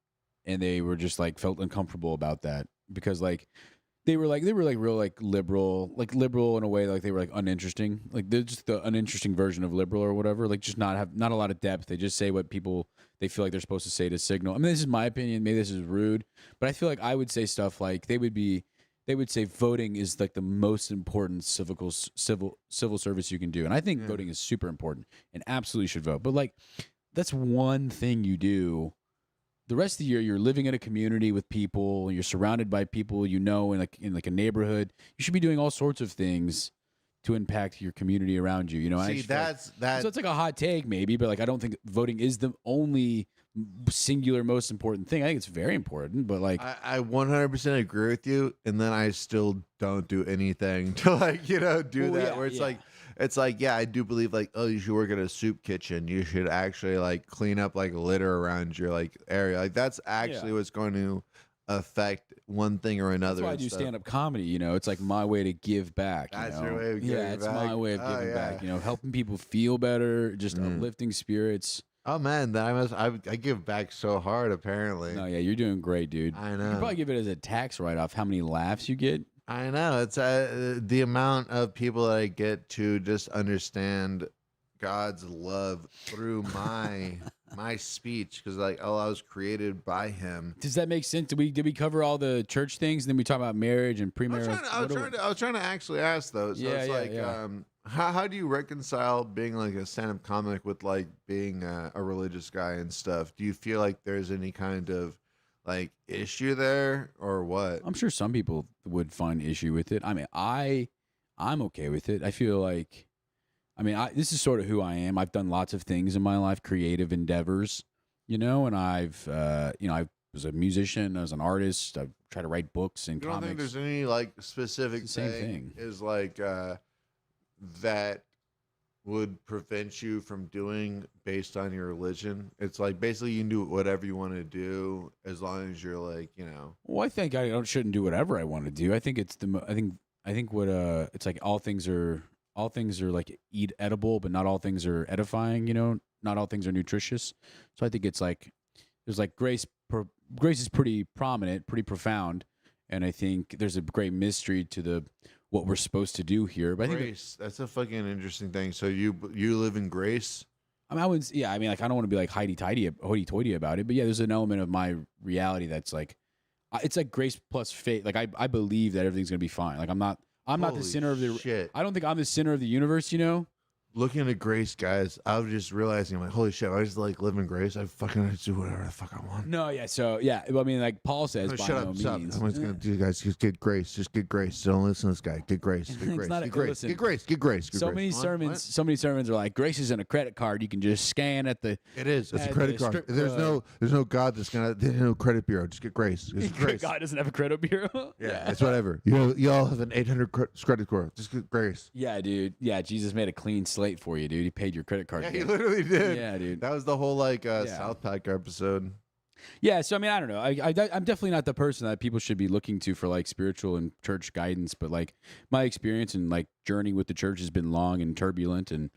and they were just like felt uncomfortable about that because like they were real like liberal in a way, like they were like uninteresting, like they're just the uninteresting version of liberal or whatever, like just not a lot of depth. They just say what people they feel like they're supposed to say to signal. I mean, this is my opinion. Maybe this is rude, but I feel like I would say stuff like they would say voting is like the most important civil service you can do, and I think Yeah. voting is super important and absolutely should vote. But like, that's one thing you do. The rest of the year, you're living in a community with people. You're surrounded by people you know in like a neighborhood. You should be doing all sorts of things to impact your community around you. You know, and I see, just feel like- that's that. so it's like a hot take, maybe, but like I don't think voting is the only singular most important thing. I think it's very important, but like I 100% agree with you, and then I still don't do anything to like do Well, that. yeah, where it's yeah. like, yeah, I do believe like, oh, you should work at a soup kitchen. You should actually like clean up like litter around your like area. Like that's actually what's going to affect one thing or another. that's why I and do stuff. stand up comedy. You know, it's like my way to give back. You That's know? your way of yeah, giving it's back? my way of Oh, giving yeah. back. You know, helping people feel better, just uplifting spirits. Oh man, then I give back so hard. Apparently, No, yeah, you're doing great, dude. I You know. could probably give it as a tax write off. How many laughs you get? I know. It's the amount of people that I get to just understand God's love through my speech because like, oh, I was created by Him. Does that make sense? Did we cover all the church things? And then we talk about marriage and premarital. I was trying to actually ask though. So Yeah, it's yeah, like, yeah. how do you reconcile being like a stand-up comic with like being a religious guy and stuff? Do you feel like there's any kind of like issue there or what? I'm sure some people would find issue with it. I mean, I'm okay with it. I feel like, I mean, this is sort of who I am. I've done lots of things in my life, creative endeavors, you know, and I've, I was a musician, I was an artist. I've tried to write books and You don't think comics. there's any like specific It's the same thing, thing. is like that would prevent you from doing based on your religion? It's like basically you can do whatever you want to do as long as you're like, Well, I think I shouldn't do whatever I want to do. I think it's I think what it's like all things are like eat edible, but not all things are edifying. You know, not all things are nutritious. So I think it's like there's like grace. Grace is pretty prominent, pretty profound, and I think there's a great mystery to what we're supposed to do here. But I think grace. That's a fucking interesting thing. So you live in grace. I mean, I wouldn't. Yeah, I mean, like I don't want to be like hoity-toity about it, but yeah, there's an element of my reality that's like it's like grace plus faith. Like I believe that everything's gonna be fine. Like I'm not the Holy center of the. shit. I don't think I'm the center of the universe. You know. Looking at grace, guys, I was just realizing, I'm like, holy shit, I just like live in grace. I fucking do whatever the fuck I want. No, yeah. So yeah, I mean, like Paul says, No, by shut no up, stop. means. I'm just gonna do, guys. Just get grace. Just get grace. Don't listen to this guy. Get grace. Get It's grace. not Get a- grace. listen. Get grace. Get grace. Get So grace. many What? sermons. What? So many sermons are like grace isn't a credit card. You can just scan at the. It is. It's a at credit the card. strip There's no God that's gonna. There's no credit bureau. Just get grace. Just get grace. God doesn't have a credit bureau. Yeah, it's whatever. You all have an 800 credit score. Just get grace. Yeah, dude. Yeah, Jesus made a clean slate for you, dude. He paid your credit card. Yeah, he debt. literally did. Yeah, dude. That was the whole like Yeah. South Park episode. Yeah, so I mean, I don't know. I'm definitely not the person that people should be looking to for like spiritual and church guidance, but like my experience and like journey with the church has been long and turbulent, and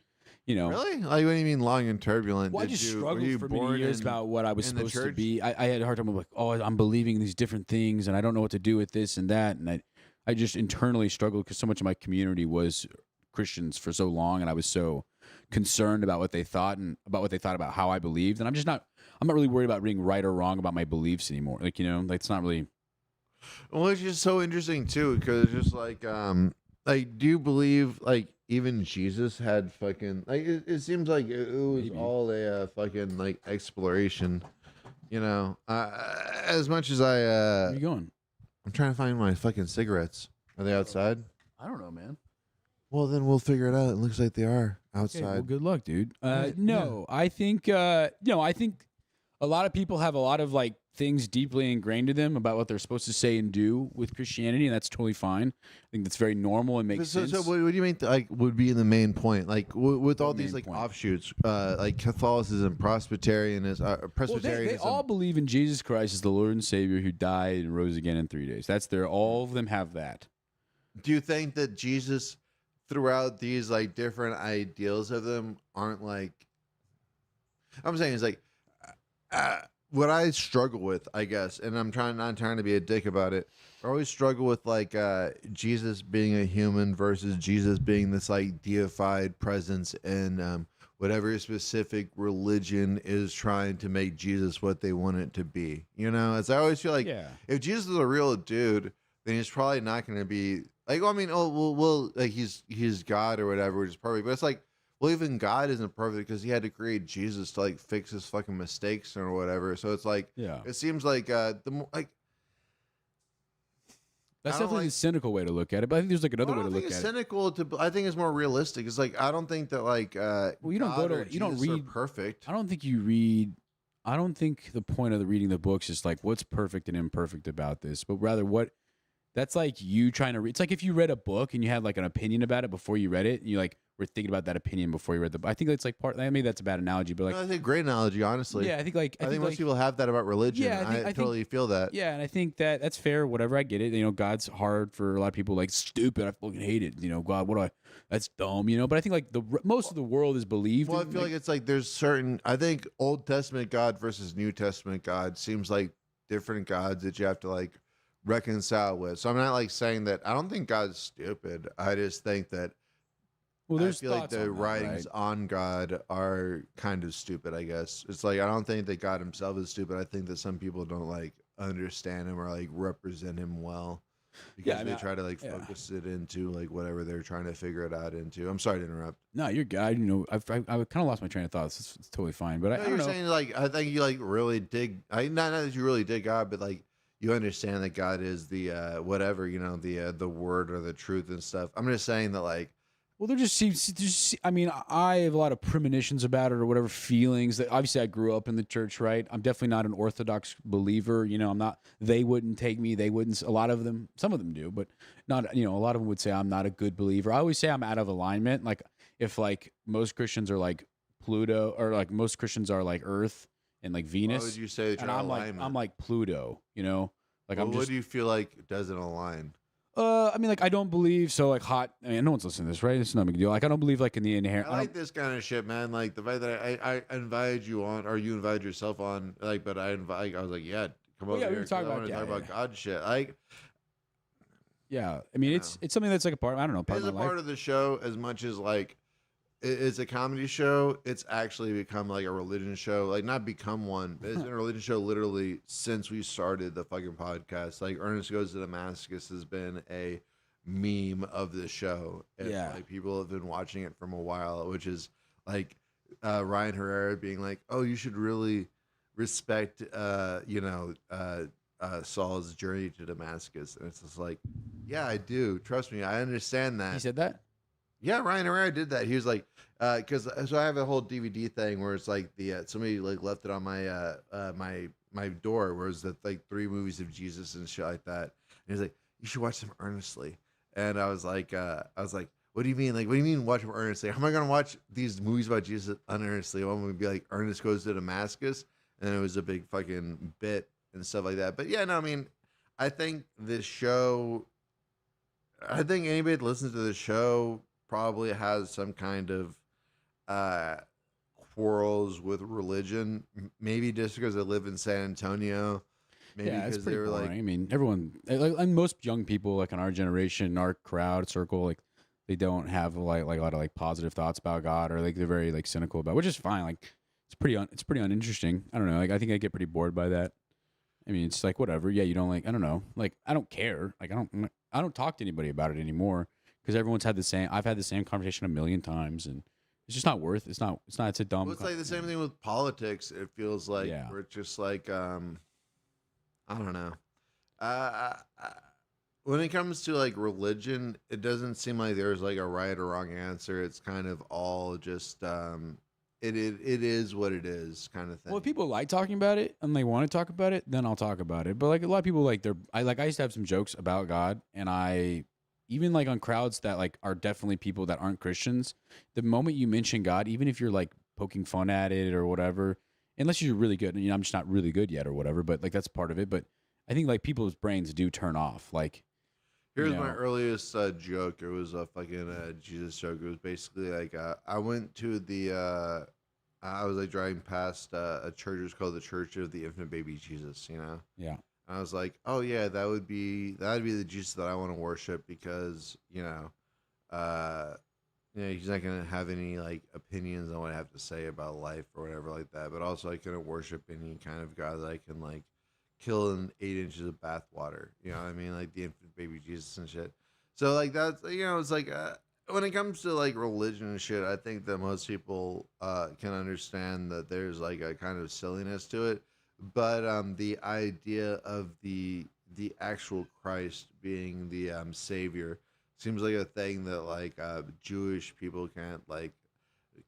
you know, Really? Like, what do you mean long and turbulent? well, I Did just you, were struggled you for many born years in, about what I was in the supposed to church? be. I had a hard time with like, oh, I'm believing in these different things, and I don't know what to do with this and that, and I just internally struggled because so much of my community was Christians for so long, and I was so concerned about what they thought and about what they thought about how I believed, and I'm not really worried about being right or wrong about my beliefs anymore. Like, like it's not really. Well, it's just so interesting too, because it's just like, do you believe like even Jesus had fucking like it seems like it was Maybe. all a fucking like exploration, you know? As much as Where are you going? I'm trying to find my fucking cigarettes. Are they outside? I don't know, man. Well, then we'll figure it out. It looks like they are outside. Okay, well, good luck, dude. Right, No, I think I think a lot of people have a lot of like things deeply ingrained to them about what they're supposed to say and do with Christianity, and that's totally fine. I think that's very normal and makes sense. So what do you mean? Like, would be the main point? Like, with all What these main like point? offshoots, like Catholicism, Presbyterianism, Well, they Presbyterianism. all believe in Jesus Christ as the Lord and Savior who died and rose again in 3 days. That's all of them have that. Do you think that Jesus, throughout these like different ideals of them, aren't like? I'm saying is like, what I struggle with, I guess, and I'm not trying to be a dick about it. I always struggle with like Jesus being a human versus Jesus being this like deified presence in whatever specific religion is trying to make Jesus what they want it to be. You know, as I always feel like Yeah. if Jesus is a real dude, then he's probably not going to be like. Well, I mean, well, like he's God or whatever, which is perfect. But it's like, well, even God isn't perfect because he had to create Jesus to like fix his fucking mistakes or whatever. So it's like, Yeah. it seems like the more like. That's I don't definitely like- the cynical way to look at it, but I think there's like another I way don't to think look it's at it. cynical. I think it's more realistic. It's like I don't think that like Well, you don't God go or to you don't Jesus are read perfect. I don't think you read. I don't think the point of the reading the books is like what's perfect and imperfect about this, but rather what. That's like you trying to read. It's like if you read a book and you had like an opinion about it before you read it, and you like were thinking about that opinion before you read the book. I think that's like part. Maybe that's a bad analogy, but like No, I think great analogy, honestly. yeah, I think like I think most like, people have that about religion. Yeah, I I think- totally feel that. yeah, and I think that that's fair. Whatever, I get it. God's hard for a lot of people. Like stupid. I fucking hate it. God, what do I? That's dumb. But I think like most of the world is believed. Well, I in, feel like it's like there's certain. I think Old Testament God versus New Testament God seems like different gods that you have to like reconcile with. So I'm not like saying that I don't think God's stupid. I just think that well, I there's feel like thoughts the on that, writings right? on God are kind of stupid, I guess. It's like I don't think that God himself is stupid. I think that some people don't like understand him or like represent him well because I they mean, try to like yeah. focus it into like whatever they're trying to figure it out into. I'm sorry to interrupt. No, you're good. I kind of lost my train of thoughts. It's totally fine. But I No, don't you're know. saying like I think you like really dig. Not that you really dig God, but like you understand that God is the whatever the word or the truth and stuff. I'm just saying that like Well, there just seems. I mean, I have a lot of premonitions about it, or whatever feelings. That obviously I grew up in the church, right? I'm definitely not an Orthodox believer. I'm not. They wouldn't take me. They wouldn't. A lot of them. Some of them do, but not. A lot of them would say I'm not a good believer. I always say I'm out of alignment. Like if like most Christians are like Pluto, or like most Christians are like Earth and like Venus. why would you say that and you're out of I'm like alignment? I'm like Pluto. Like Well, I'm what just. do you feel like doesn't align? I mean, like I don't believe so. Like hot. I mean, no one's listening to this, right? It's not a big deal. Like I don't believe like in the inherent. I like this kind of shit, man. Like the fact that I invited you on, or you invited yourself on. Like, but I was like, yeah, come Well, over yeah, we here. were talking 'cause I about- want to yeah, talk about yeah. God shit. Like, Yeah, I mean, it's something that's like a part. I don't know, part it's of a my life. part of the show as much as like it's a comedy show. It's actually become like a religion show. Like not become one, but it's been a religion show literally since we started the fucking podcast. Like Ernest Goes to Damascus has been a meme of the show. And, Yeah. like people have been watching it from a while, which is like Ryan Herrera being like, "Oh, you should really respect, Saul's journey to Damascus." And it's just like, yeah, I do. Trust me, I understand that. He said that. Yeah, Ryan Herrera did that. He was like, because so I have a whole DVD thing where it's like somebody like left it on my my door, where it's like 3 movies of Jesus and shit like that. And he's like, you should watch them earnestly. And I was like, what do you mean? Like, what do you mean watch them earnestly? How am I gonna watch these movies about Jesus unearnestly? I'm gonna be like, Ernest Goes to Damascus. and it was a big fucking bit and stuff like that. But yeah, no, I mean, I think this show. I think anybody that listens to the show probably has some kind of uh, quarrels with religion. Maybe just because they live in San Antonio. Maybe Yeah, it's because they pretty were boring. like, I mean, everyone, and most young people, like in our generation, our crowd circle, like they don't have like a lot of like positive thoughts about God, or like they're very like cynical about, which is fine. Like it's pretty uninteresting. I don't know. Like I think I get pretty bored by that. I mean, it's like whatever. Yeah, you don't like. I don't know. Like I don't care. Like I don't talk to anybody about it anymore because everyone's had the same. I've had the same conversation a million times, and it's just not worth. It's not. It's not. It's a dumb. well, it's like the same thing with politics. It feels like Yeah. where it's just like, I don't know. Uh, when it comes to like religion, it doesn't seem like there's like a right or wrong answer. It's kind of all just it is what it is kind of thing. Well, if people like talking about it and they want to talk about it, then I'll talk about it. But like a lot of people, like I used to have some jokes about God, and I even like on crowds that like are definitely people that aren't Christians. The moment you mention God, even if you're like poking fun at it or whatever, unless you're really good, I'm just not really good yet or whatever. But like that's part of it. But I think like people's brains do turn off. Like Here's you my know, earliest joke. It was a fucking Jesus joke. It was basically like I went to the I was like driving past a church. It was called the Church of the Infant Baby Jesus. You know. yeah. And I was like, oh yeah, that would be the Jesus that I want to worship because he's not gonna have any like opinions on what I have to say about life or whatever like that. But also, I couldn't worship any kind of God that I can like kill in 8 inches of bath water. You know what I mean? Like the infant baby Jesus and shit. So like that's it's like when it comes to like religion and shit, I think that most people can understand that there's like a kind of silliness to it. But the idea of the actual Christ being the savior seems like a thing that like Jewish people can't like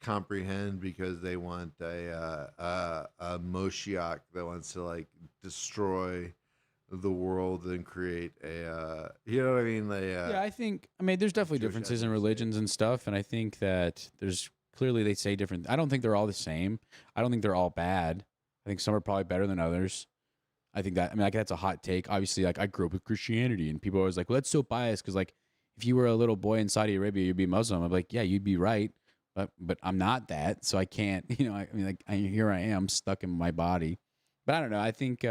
comprehend because they want a Moshiach that wants to like destroy the world and create you know what I mean? Yeah, I mean, there's definitely Jewish differences in ethnic state. religions and stuff, and I think that there's clearly they say different. I don't think they're all the same. I don't think they're all bad. I think some are probably better than others. I think that, I mean, like that's a hot take. Obviously, like I grew up with Christianity, and people are always like, "Well, that's so biased," because like if you were a little boy in Saudi Arabia, you'd be Muslim. I'm like, yeah, you'd be right, but I'm not that, so I can't. I mean, like here I am stuck in my body. But I don't know. I think.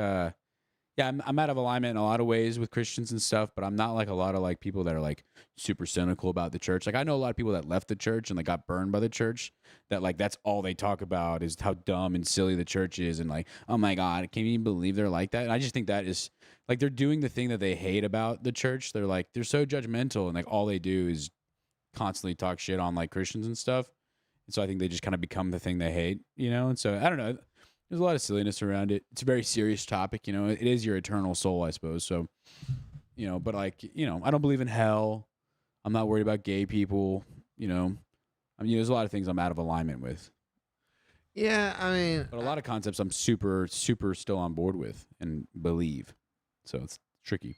Yeah, I'm out of alignment in a lot of ways with Christians and stuff, but I'm not like a lot of like people that are like super cynical about the church. Like I know a lot of people that left the church and like got burned by the church that like that's all they talk about is how dumb and silly the church is and like, oh my God, can you even believe they're like that? And I just think that is like they're doing the thing that they hate about the church. They're like they're so judgmental and like all they do is constantly talk shit on like Christians and stuff. And so I think they just kind of become the thing they hate, And so I don't know. There's a lot of silliness around it. It's a very serious topic, It is your eternal soul, I suppose. So, but like, I don't believe in hell. I'm not worried about gay people, I mean, there's a lot of things I'm out of alignment with. Yeah, I mean, But a lot of concepts I'm super, super still on board with and believe. So it's tricky.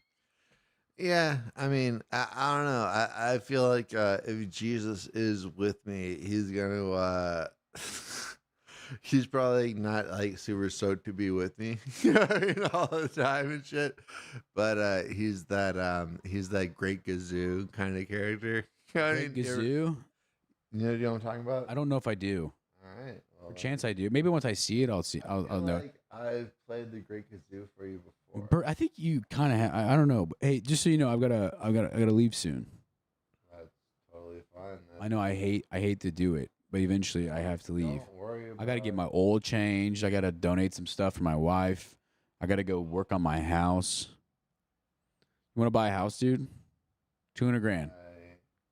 yeah, I mean, I don't know. I feel like if Jesus is with me, he's gonna he's probably not like super stoked to be with me, you know what I mean, all the time and shit. But he's that great gazoo kind of character. You know what I Great mean? Gazoo? You know what I'm talking about? I don't know if I do. All right. For chance I do. Maybe once I see it, I'll see. I I'll feel know. like I've played the great kazoo for you before. I think you kind of have. I don't know. But hey, just so you know, I gotta leave soon. That's totally fine. I know I hate to do it, but eventually I have to leave. Don't worry about I got to get my oil changed. I got to donate some stuff for my wife. I got to go work on my house. You want to buy a house, dude? 200 grand.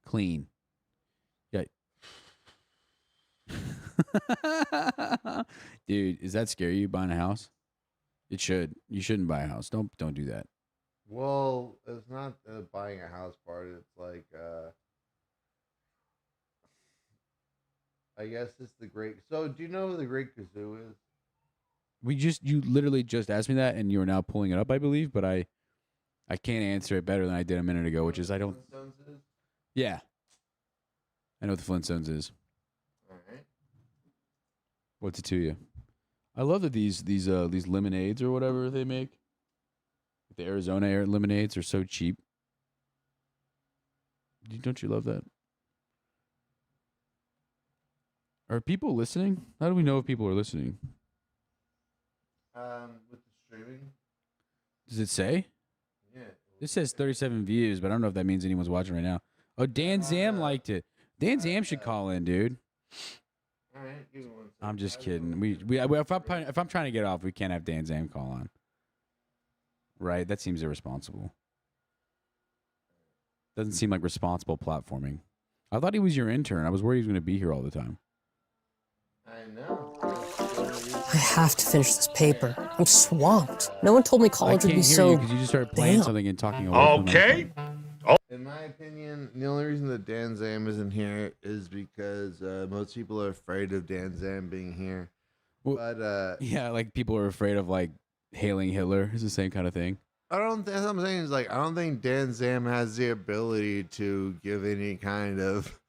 Clean. Yeah. Dude, is that scary, you buying a house? It should. You shouldn't buy a house. Don't do that. Well, it's not the buying a house part. It's like, I guess it's the great. So, do you know who the Great Kazoo is? You literally just asked me that, and you are now pulling it up, I believe, but I can't answer it better than I did a minute ago, which is I don't. Flintstones is? Yeah. I know what the Flintstones is. All right. What's it to you? I love that these lemonades or whatever they make. The Arizona air lemonades are so cheap. Don't you love that? Are people listening? How do we know if people are listening? With the streaming. Does it say? Yeah. This says 37 views, but I don't know if that means anyone's watching right now. Oh, Dan Zam liked it. Dan Zam should call in, dude. All right, give me 1 second. I'm just kidding. If I'm trying to get off, we can't have Dan Zam call on. Right? That seems irresponsible. Doesn't seem like responsible platforming. I thought he was your intern. I was worried he was going to be here all the time. I know. I have to finish this paper. I'm swamped. No one told me college would be so. because you just started playing damn. something and talking away from Okay. In my opinion, the only reason that Dan Zam isn't here is because most people are afraid of Dan Zam being here. Well, But yeah, like people are afraid of like hailing Hitler. It's the same kind of thing. that's what I'm saying is like I don't think Dan Zam has the ability to give any kind of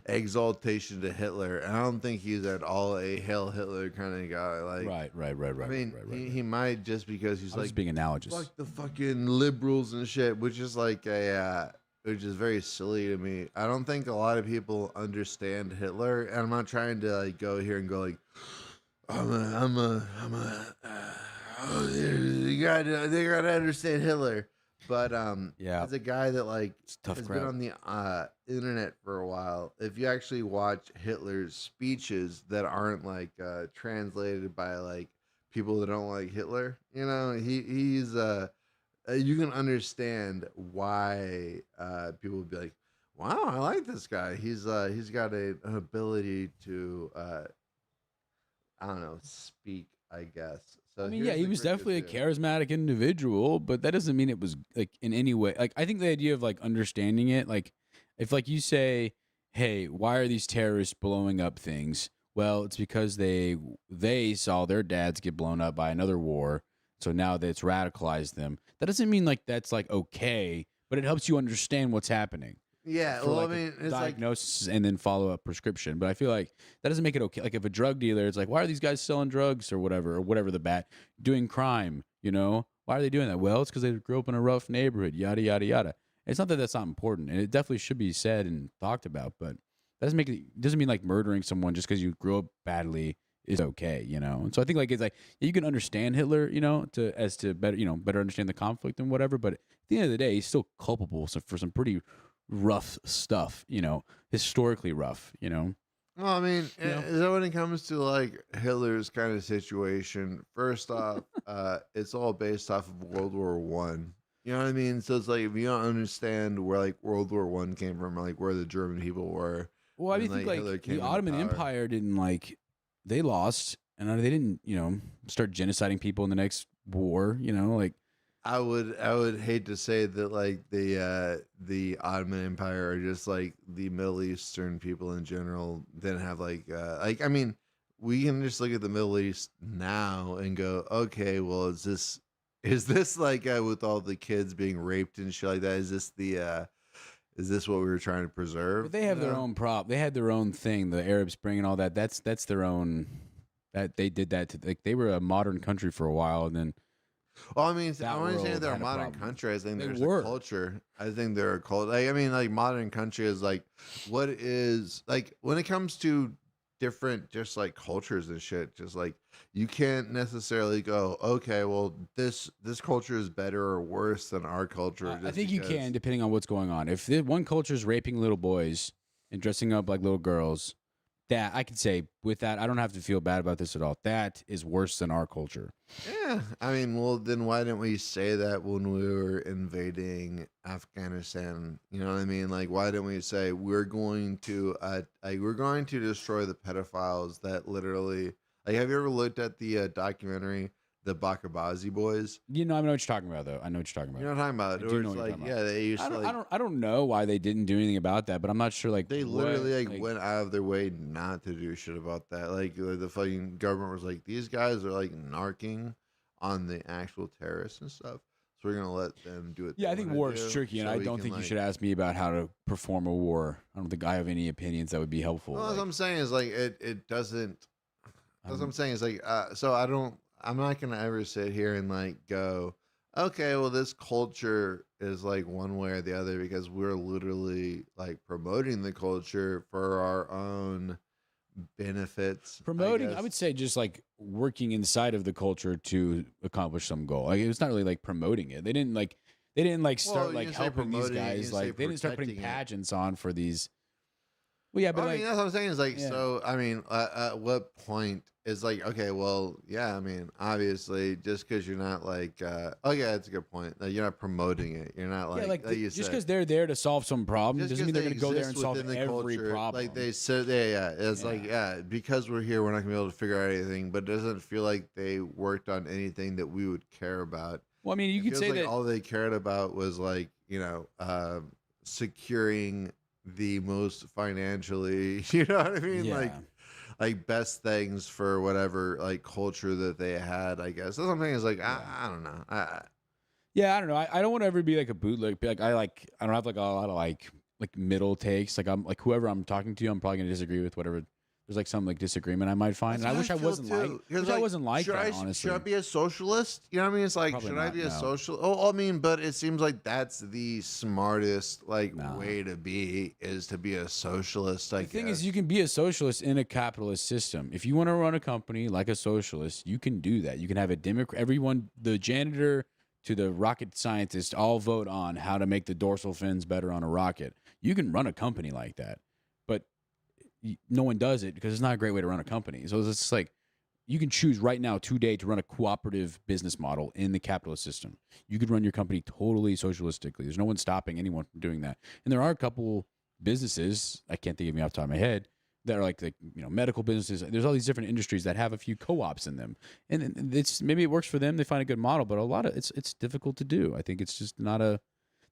exaltation to Hitler. And I don't think he's at all a hail Hitler kind of guy. Like Right. I mean, he might just because he's I was like just being analogous. fuck the fucking liberals and shit, which is like which is very silly to me. I don't think a lot of people understand Hitler, and I'm not trying to like go here and go like, they gotta understand Hitler. But Yeah. as a guy that like It's a tough has crowd. been on the internet for a while, if you actually watch Hitler's speeches that aren't like translated by like people that don't like Hitler, you know, he's you can understand why people would be like, wow, I like this guy. He's got an ability to I don't know, speak, I guess. So I mean, yeah, here's he the was quick definitely a review. charismatic individual, but that doesn't mean it was like in any way. Like, I think the idea of like understanding it, like, if like you say, "Hey, why are these terrorists blowing up things?" Well, it's because they saw their dads get blown up by another war, so now that's radicalized them. That doesn't mean like that's like okay, but it helps you understand what's happening. Yeah, For well, like I mean, a it's like diagnosis and then follow up prescription. But I feel like that doesn't make it okay. Like if a drug dealer, it's like, why are these guys selling drugs or whatever the bat doing crime? You know, why are they doing that? Well, it's because they grew up in a rough neighborhood. Yada yada yada. It's not that that's not important, and it definitely should be said and talked about. But that doesn't mean like murdering someone just because you grew up badly is okay. You know. And so I think like it's like you can understand Hitler, you know, to better understand the conflict and whatever. But at the end of the day, he's still culpable for some pretty rough stuff, you know, historically rough, you know. well, I mean, know? so when it comes to like Hitler's kind of situation, first off, it's all based off of World War One. You know what I mean? So it's like if you don't understand where like World War One came from, or like where the German people were. Well, I when, think Hitler like came the into Ottoman power. Empire didn't like they lost and they didn't, you know, start genociding people in the next war, you know, like I would hate to say that like the Ottoman Empire or just like the Middle Eastern people in general didn't have like I mean we can just look at the Middle East now and go, okay, well is this like with all the kids being raped and shit like that, is this what we were trying to preserve? but they have you their know? own prop. They had their own thing, the Arab Spring and all that. That's their own that they did that to like they were a modern country for a while and then Well, I mean, that I want to say world they're a had a modern problem. country. I think They there's were. a culture. I think they're a culture. Like, I mean, like modern country is like what is like when it comes to different, just like cultures and shit. Just like you can't necessarily go, okay, well this culture is better or worse than our culture. I just think you because- can, depending on what's going on. If one culture is raping little boys and dressing up like little girls, that I could say with that, I don't have to feel bad about this at all. That is worse than our culture. Yeah, I mean, well, then why didn't we say that when we were invading Afghanistan? You know what I mean? Like, why didn't we say we're going to destroy the pedophiles that literally? Like, have you ever looked at the documentary, The Bakabazi Boys? You know, I know what you're talking about, though. I know what you're talking You know about. what I'm talking about? I Or do it's know what you're like, talking about. yeah, they used to like. I don't know why they didn't do anything about that, but I'm not sure. Like They what- literally like went out of their way not to do shit about that. Like the fucking government was like, these guys are like narking on the actual terrorists and stuff. So we're gonna let them do it. Yeah, they I think wanna war is do, tricky, and so I we don't can, think you like- should ask me about how to perform a war. I don't think I have any opinions that would be helpful. Well, like- what I'm saying is like it doesn't. That's what I'm saying. Is like, so I'm not gonna ever sit here and like go, okay, well, this culture is like one way or the other because we're literally like promoting the culture for our own benefits. Promoting, I guess. would say, just like working inside of the culture to accomplish some goal. Like it's not really like promoting it. They didn't like start Well, like you say helping these promoting it, you guys. say Like they didn't start putting protecting it. pageants on for these. Well, yeah, but I like mean, that's what I'm saying. Is like, yeah. so I mean, at what point is like, okay, well, yeah, I mean, obviously, just because you're not like, oh yeah, that's a good point. Like, you're not promoting it. You're not like, yeah, like you just said. because they're there to solve some problem Just doesn't 'cause mean they're they going to go there and exist solve within the every culture, problem. like they said, yeah, it's Yeah. like, yeah, because we're here, we're not gonna be able to figure out anything. But it doesn't feel like they worked on anything that we would care about. Well, I mean, you It could feels say like that. all they cared about was like, securing the most financially, you know what I mean? Yeah. Like best things for whatever like culture that they had, I guess. That's something is like, I don't know. Yeah, I don't know. I don't want to ever be like a bootleg. Like I don't have like a lot of like middle takes. Like I'm like whoever I'm talking to, I'm probably gonna disagree with whatever. There's like some like disagreement I might find. That's And I what wish I feel wasn't too. like. 'Cause, Wish I wasn't like should that. Honestly, should I be a socialist? You know what I mean? It's like, Probably should I not, be a no. social? Oh, I mean, but it seems like that's the smartest like No. way to be is to be a socialist. I the thing guess. is, you can be a socialist in a capitalist system. If you want to run a company like a socialist, you can do that. You can have a Democrat. Everyone, the janitor to the rocket scientist, all vote on how to make the dorsal fins better on a rocket. You can run a company like that, but no one does it because it's not a great way to run a company. So it's just like you can choose right now today to run a cooperative business model in the capitalist system. You could run your company totally socialistically. There's no one stopping anyone from doing that. And there are a couple businesses, I can't think of any off the top of my head, that are like medical businesses. There's all these different industries that have a few co-ops in them, and it's maybe it works for them. They find a good model, but a lot of it's difficult to do. I think it's just not a.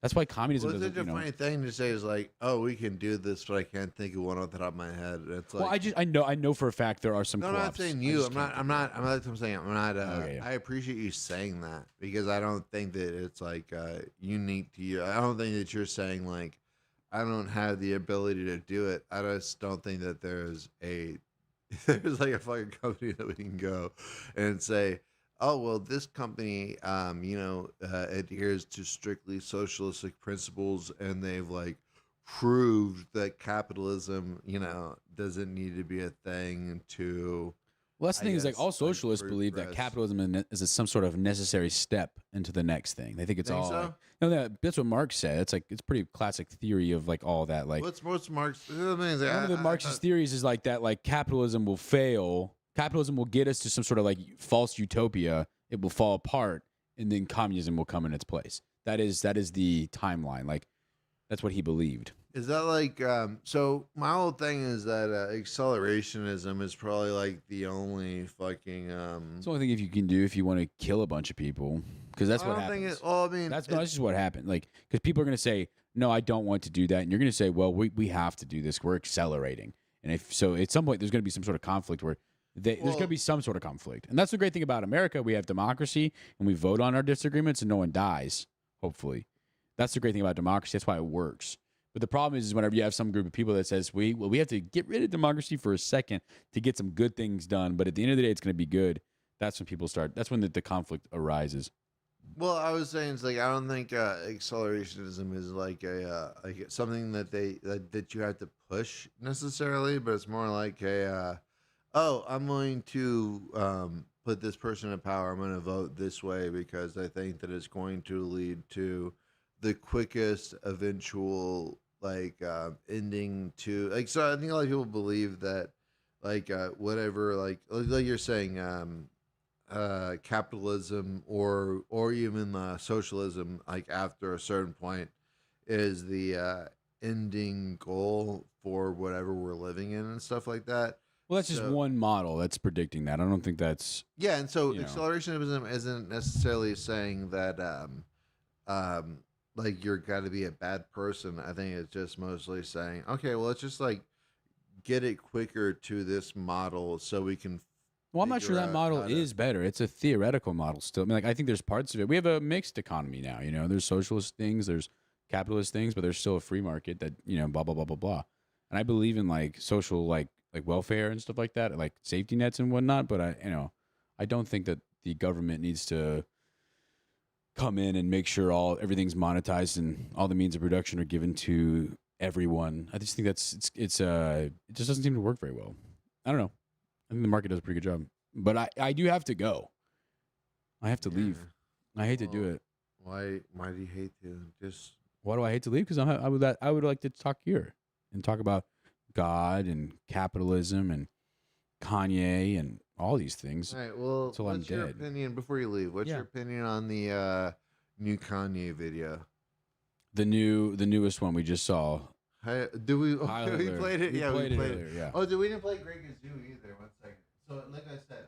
That's why communism Well, it's doesn't. such a funny thing to say is like, oh, we can do this, but I can't think of one off the top of my head. It's like, well, I know for a fact there are some. no, I'm not co-ops. saying I you. just I'm can't not. think I'm not. I'm not. I'm saying I'm not. Okay, yeah. I appreciate you saying that because I don't think that it's like unique to you. I don't think that you're saying like, I don't have the ability to do it. I just don't think that there's like a fucking company that we can go and say, oh well, this company adheres to strictly socialistic principles and they've like proved that capitalism doesn't need to be a thing to Well, that's the I thing is like guess, all like, socialists believe that progress. capitalism is some sort of necessary step into the next thing. They think it's Think all. so? That's what Marx said. It's like it's pretty classic theory of like all that. Like what's Marx? one of the Marxist theories is like that. Like capitalism will fail. Capitalism will get us to some sort of like false utopia. It will fall apart, and then communism will come in its place. That is the timeline. Like that's what he believed. Is that like so my whole thing is that accelerationism is probably like the only fucking It's the only thing if you can do if you want to kill a bunch of people, because that's I what don't happens. think it well I mean That's just what happened. Like, because people are going to say, no, I don't want to do that. And you're going to say, well, we have to do this. We're accelerating. And if so, at some point, there's going to be some sort of conflict where there's going to be some sort of conflict. And that's the great thing about America. We have democracy and we vote on our disagreements and no one dies, hopefully. That's the great thing about democracy. That's why it works. But the problem is whenever you have some group of people that says, we have to get rid of democracy for a second to get some good things done. But at the end of the day, it's going to be good. That's when people start. That's when the conflict arises. well I was saying it's like I don't think accelerationism is like a like something that that you have to push necessarily, but it's more like I'm going to put this person in power. I'm going to vote this way because I think that it's going to lead to the quickest eventual like ending to like. So I think a lot of people believe that like whatever like you're saying capitalism or even socialism like after a certain point is the ending goal for whatever we're living in and stuff like that. Well, that's just So- one model that's predicting that. I don't think that's. Yeah, and so You know. accelerationism isn't necessarily saying that like you're got to be a bad person. I think it's just mostly saying, okay, well, let's just like get it quicker to this model so we can. Well, I'm not figure sure that out model how to- is better. It's a theoretical model still. I mean, like I think there's parts of it. We have a mixed economy now. There's socialist things, there's capitalist things, but there's still a free market that blah blah blah blah blah. And I believe in like social like like welfare and stuff like that, like safety nets and whatnot. But I don't think that the government needs to come in and make sure everything's monetized and all the means of production are given to everyone. I just think it just doesn't seem to work very well. I don't know. I think the market does a pretty good job, but I do have to go. I have to leave. I hate to do it. Why do you hate to? Just Why do I hate to leave? Because I would like to talk here and talk about God and capitalism and Kanye and all these things. all right. Well, Until I'm what's your dead. opinion before you leave? What's Yeah. your opinion on the new Kanye video? The newest one we just saw. Do we? High we Hitler. played it. We Yeah, played we it played earlier, it. yeah. Oh, we didn't play Greg Gazoo either. 1 second. So, like I said,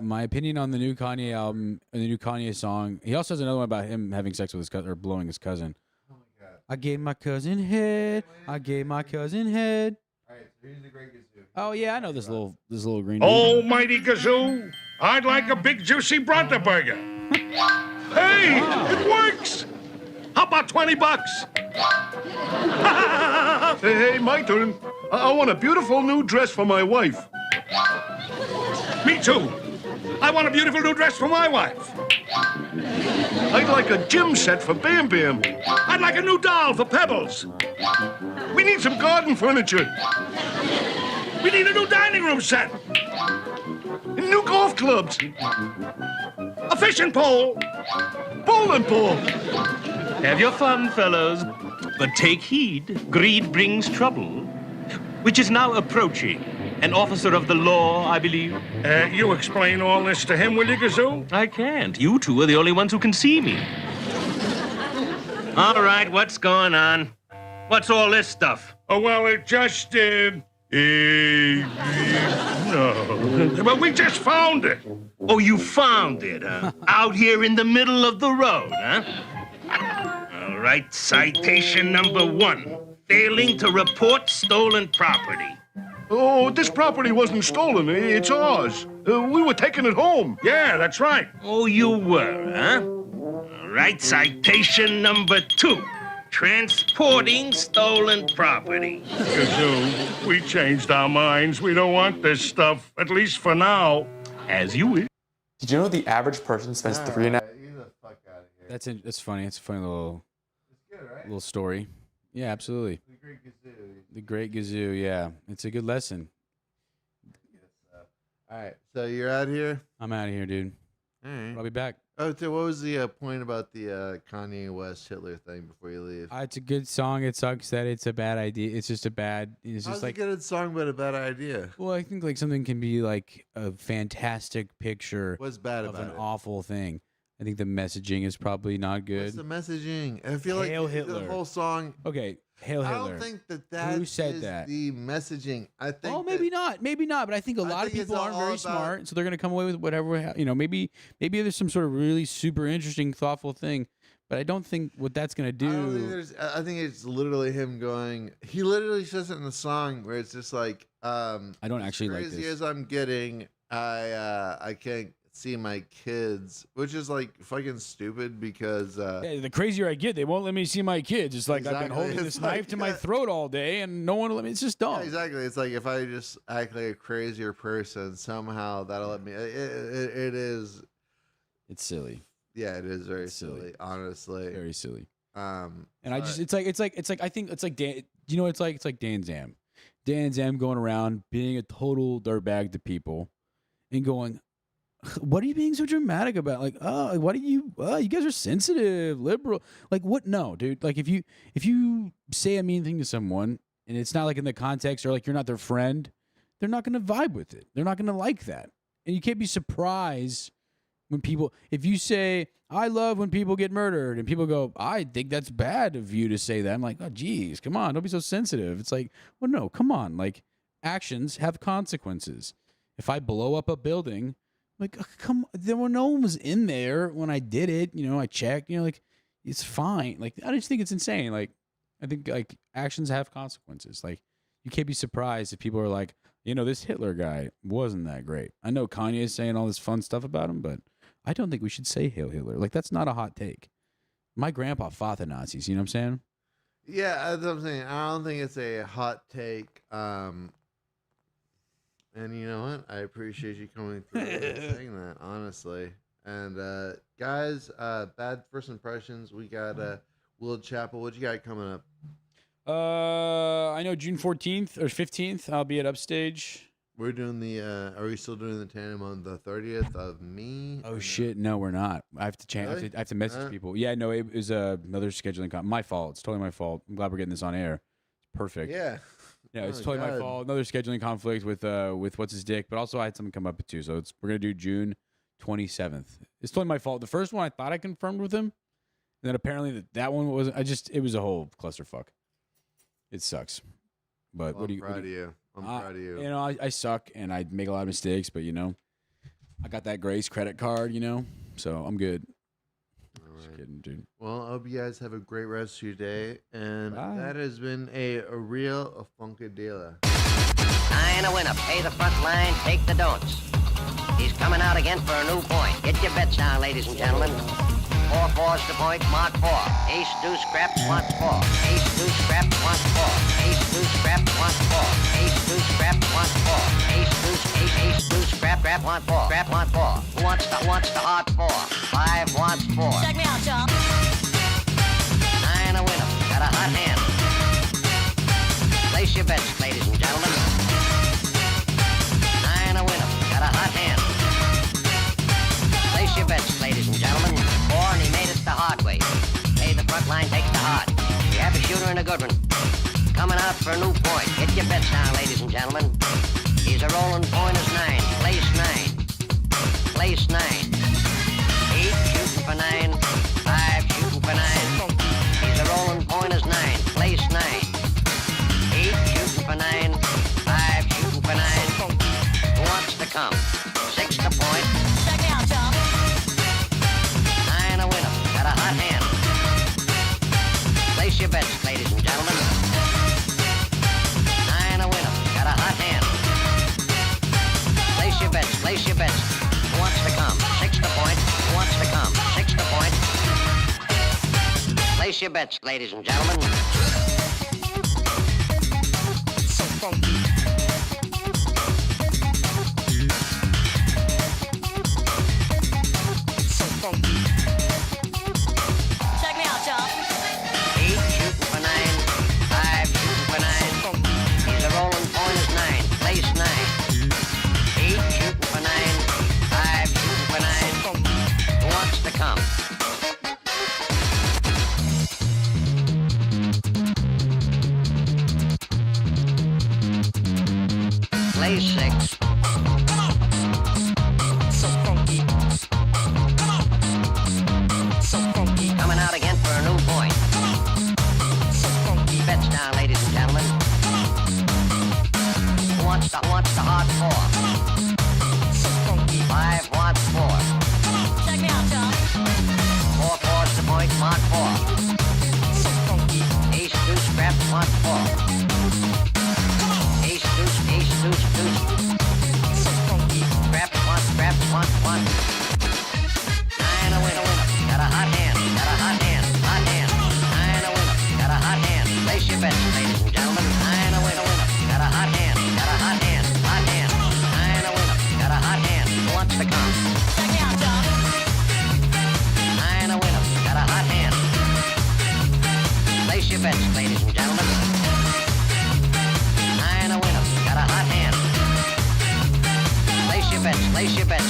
My opinion on the new Kanye album, the new Kanye song. He also has another one about him having sex with his cousin or blowing his cousin. oh my god. I gave my cousin head. I gave my cousin head. All right, so here's the Greg Gazoo. Oh yeah, I know this little green dude. Almighty Gazoo, I'd like a big juicy Bronta burger. Hey, it works. How about $20? Hey, my turn. I want a beautiful new dress for my wife. Me too. I want a beautiful new dress for my wife. I'd like a gym set for Bam Bam. I'd like a new doll for Pebbles. We need some garden furniture. We need a new dining room set. New golf clubs. A fishing pole. Bowling ball. Have your fun, fellows. But take heed, greed brings trouble. Which is now approaching. An officer of the law, I believe. You explain all this to him, will you, Gazoo? I can't. You two are the only ones who can see me. All right, what's going on? What's all this stuff? Oh, well, it just, no. Well, we just found it. Oh, you found it, huh? Out here in the middle of the road, huh? All right, citation number 1. Failing to report stolen property. Oh, this property wasn't stolen. It's ours. We were taking it home. Yeah, that's right. Oh, you were, huh? All right, citation number 2. Transporting stolen property. Gazoo, we changed our minds. We don't want this stuff, at least for now. As you wish. Did you know the average person spends 3.5 Get the fuck out of here. That's funny. It's a funny little It's good, right? little story. Yeah, absolutely. The Greg Gazoo. The Great Gazoo. Yeah, it's a good lesson. All right, so you're out here. I'm out of here, dude. All right. I'll be back. Oh, so what was the point about the Kanye West Hitler thing before you leave? It's a good song. It sucks that it's a bad idea. It's just a bad. It's How's just like. a good song but a bad idea? Well, I think like something can be like a fantastic picture What's bad of about an it? awful thing. I think the messaging is probably not What's good. the messaging? I feel like Hail the Hitler. whole song. Okay, Hail I Hitler. don't think that Who said is that? the messaging. I think. Oh, maybe not. Maybe not. But I think a I lot of think it's people aren't all very about- smart, so they're gonna come away with whatever. Maybe there's some sort of really super interesting, thoughtful thing. But I don't think what that's gonna I don't think do. there's. I think it's literally him going. He literally says it in the song where it's just like, I don't as actually like crazy this. as I'm getting, I can't see my kids, which is like fucking stupid because The crazier I get, they won't let me see my kids. It's like I've been Exactly. holding It's this like knife to my that. throat all day, and no one will let me. It's just dumb. yeah, exactly. It's like if I just act like a crazier person, somehow that'll let me. It is. It's silly. Yeah, it is very Silly. silly, honestly. Very silly. Um, And I but- just, it's like, I think it's like Dan, you know, it's like Dan Zam. Dan Zam going around being a total dirtbag to people and going, what are you being so dramatic about? Like, oh, what are you, you guys are sensitive, liberal. Like, what? No, dude. Like, if you say a mean thing to someone and it's not like in the context or like you're not their friend, they're not going to vibe with it. They're not going to like that. And you can't be surprised when people, if you say, I love when people get murdered, and people go, I think that's bad of you to say that. I'm like, oh, geez, come on, don't be so sensitive. It's like, well, no, come on. Like, actions have consequences. If I blow up a building, like, come, no one was in there when I did it. You know, I checked, like, it's fine. Like, I just think it's insane. Like, I think, like, actions have consequences. Like, you can't be surprised if people are like, this Hitler guy wasn't that great. I know Kanye is saying all this fun stuff about him, but I don't think we should say Hail Hitler. Like, that's not a hot take. My grandpa fought the Nazis. You know what I'm saying? yeah, that's what I'm saying. I don't think it's a hot take. And you know what? I appreciate you coming through and saying that, honestly. And guys, bad first impressions. We got Will Chapel. What you got coming up? I know June 14th or 15th. I'll be at Upstage. We're doing the. Are we still doing the tandem on the 30th of me? Oh shit! No, we're not. I have to change. Really? I have to message people. Yeah, no, it was another scheduling. My fault. It's totally my fault. I'm glad we're getting this on air. It's perfect. Yeah. Yeah, it's Oh, totally my God. fault. Another scheduling conflict with what's his dick, but also I had something come up too. So we're gonna do June 27th. It's totally my fault. The first one I thought I confirmed with him, and then apparently that one wasn't. It was a whole clusterfuck. It sucks. But Well, what do I'm you? proud of you. I'm proud of you. You know, I suck and I make a lot of mistakes, but you know, I got that Grace credit card. You know, so I'm good. All Just right. kidding, dude. Well, I hope you guys have a great rest of your day. And Bye. that has been a real funkadilla. Nine a winner. Pay the front line, take the don'ts. He's coming out again for a new point. Get your bets down, ladies and gentlemen. 4 fours to point, mark 4. Ace, deuce, scraps, wants 4. Ace, deuce, scraps, wants 4. Ace, deuce, scraps, wants 4. Ace, deuce, scraps, wants 4. Ace, deuce, ace, deuce, scrap, want 4. Scrap, want 4. Who wants the hard 4? 5 wants 4. Check me out, y'all. 9 a winner. Got a hot hand. Place your bets, ladies and gentlemen. 9 a winner. Got a hot hand. Place your bets, ladies and gentlemen. 4 and he made it the hard way. Pay the front line, take the hard. We have a shooter and a good one. Coming out for a new point. Get your bets down, ladies and gentlemen. He's a rolling point is 9. Place 9. Place 9. 8 shooting for 9. 5 shooting for 9. He's a rolling point is 9. Place 9. 8 shooting for 9. 5 shooting for 9. Who wants to come? 6 to point. Check me out, y'all. 9 a winner. Got a hot hand. Place your bets, ladies and gentlemen. 9 a winner. Got a hot hand. Place your bets. Place your bets. Who wants to come? 6 to point. Who wants to come? 6 to point. Place your bets, ladies and gentlemen. So funky. So funky. Check me out, y'all. 8 shooting for 9. 5 shooting for 9. He's a rolling point is 9. Place 9. 8 shooting for 9. 5 shooting for 9. Who wants to come? Place 6. So funky. So funky. Coming out again for a new point. So funky. Bets down, ladies and gentlemen. Who wants the hard 4? So funky. 5 wants 4. Check me out, y'all. 4 fours to point, mark 4. So funky. Ace, deuce, scraps, wants 4. Ace, deuce, deuce. So funky. Scraps, wants 1. 9 a winner. Got a hot hand. Got a hot hand. Hot hand. 9 a winner. Got a hot hand. Place your bets, ladies and gentlemen. 9 a winner. Got a hot hand. Got a hot hand. Hot hand. 9 a winner. Got a hot hand. Who wants to come? Check me out, y'all. 9 a winner. Got a hot hand. Place your bets, ladies and gentlemen. 9 a winner. Got a hot hand. Place your bets. Place your bets.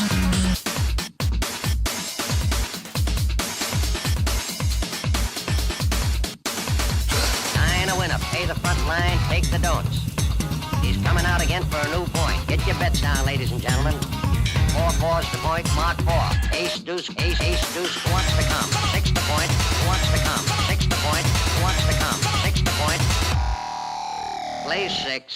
Pay the front line, take the don'ts. He's coming out again for a new point. Get your bets down, ladies and gentlemen. 4 fours to point, mark 4. Ace, deuce, ace, deuce. Who wants to come? 6 to point. Who wants to come? 6 to point. Who wants to come? 6 to point. Play 6.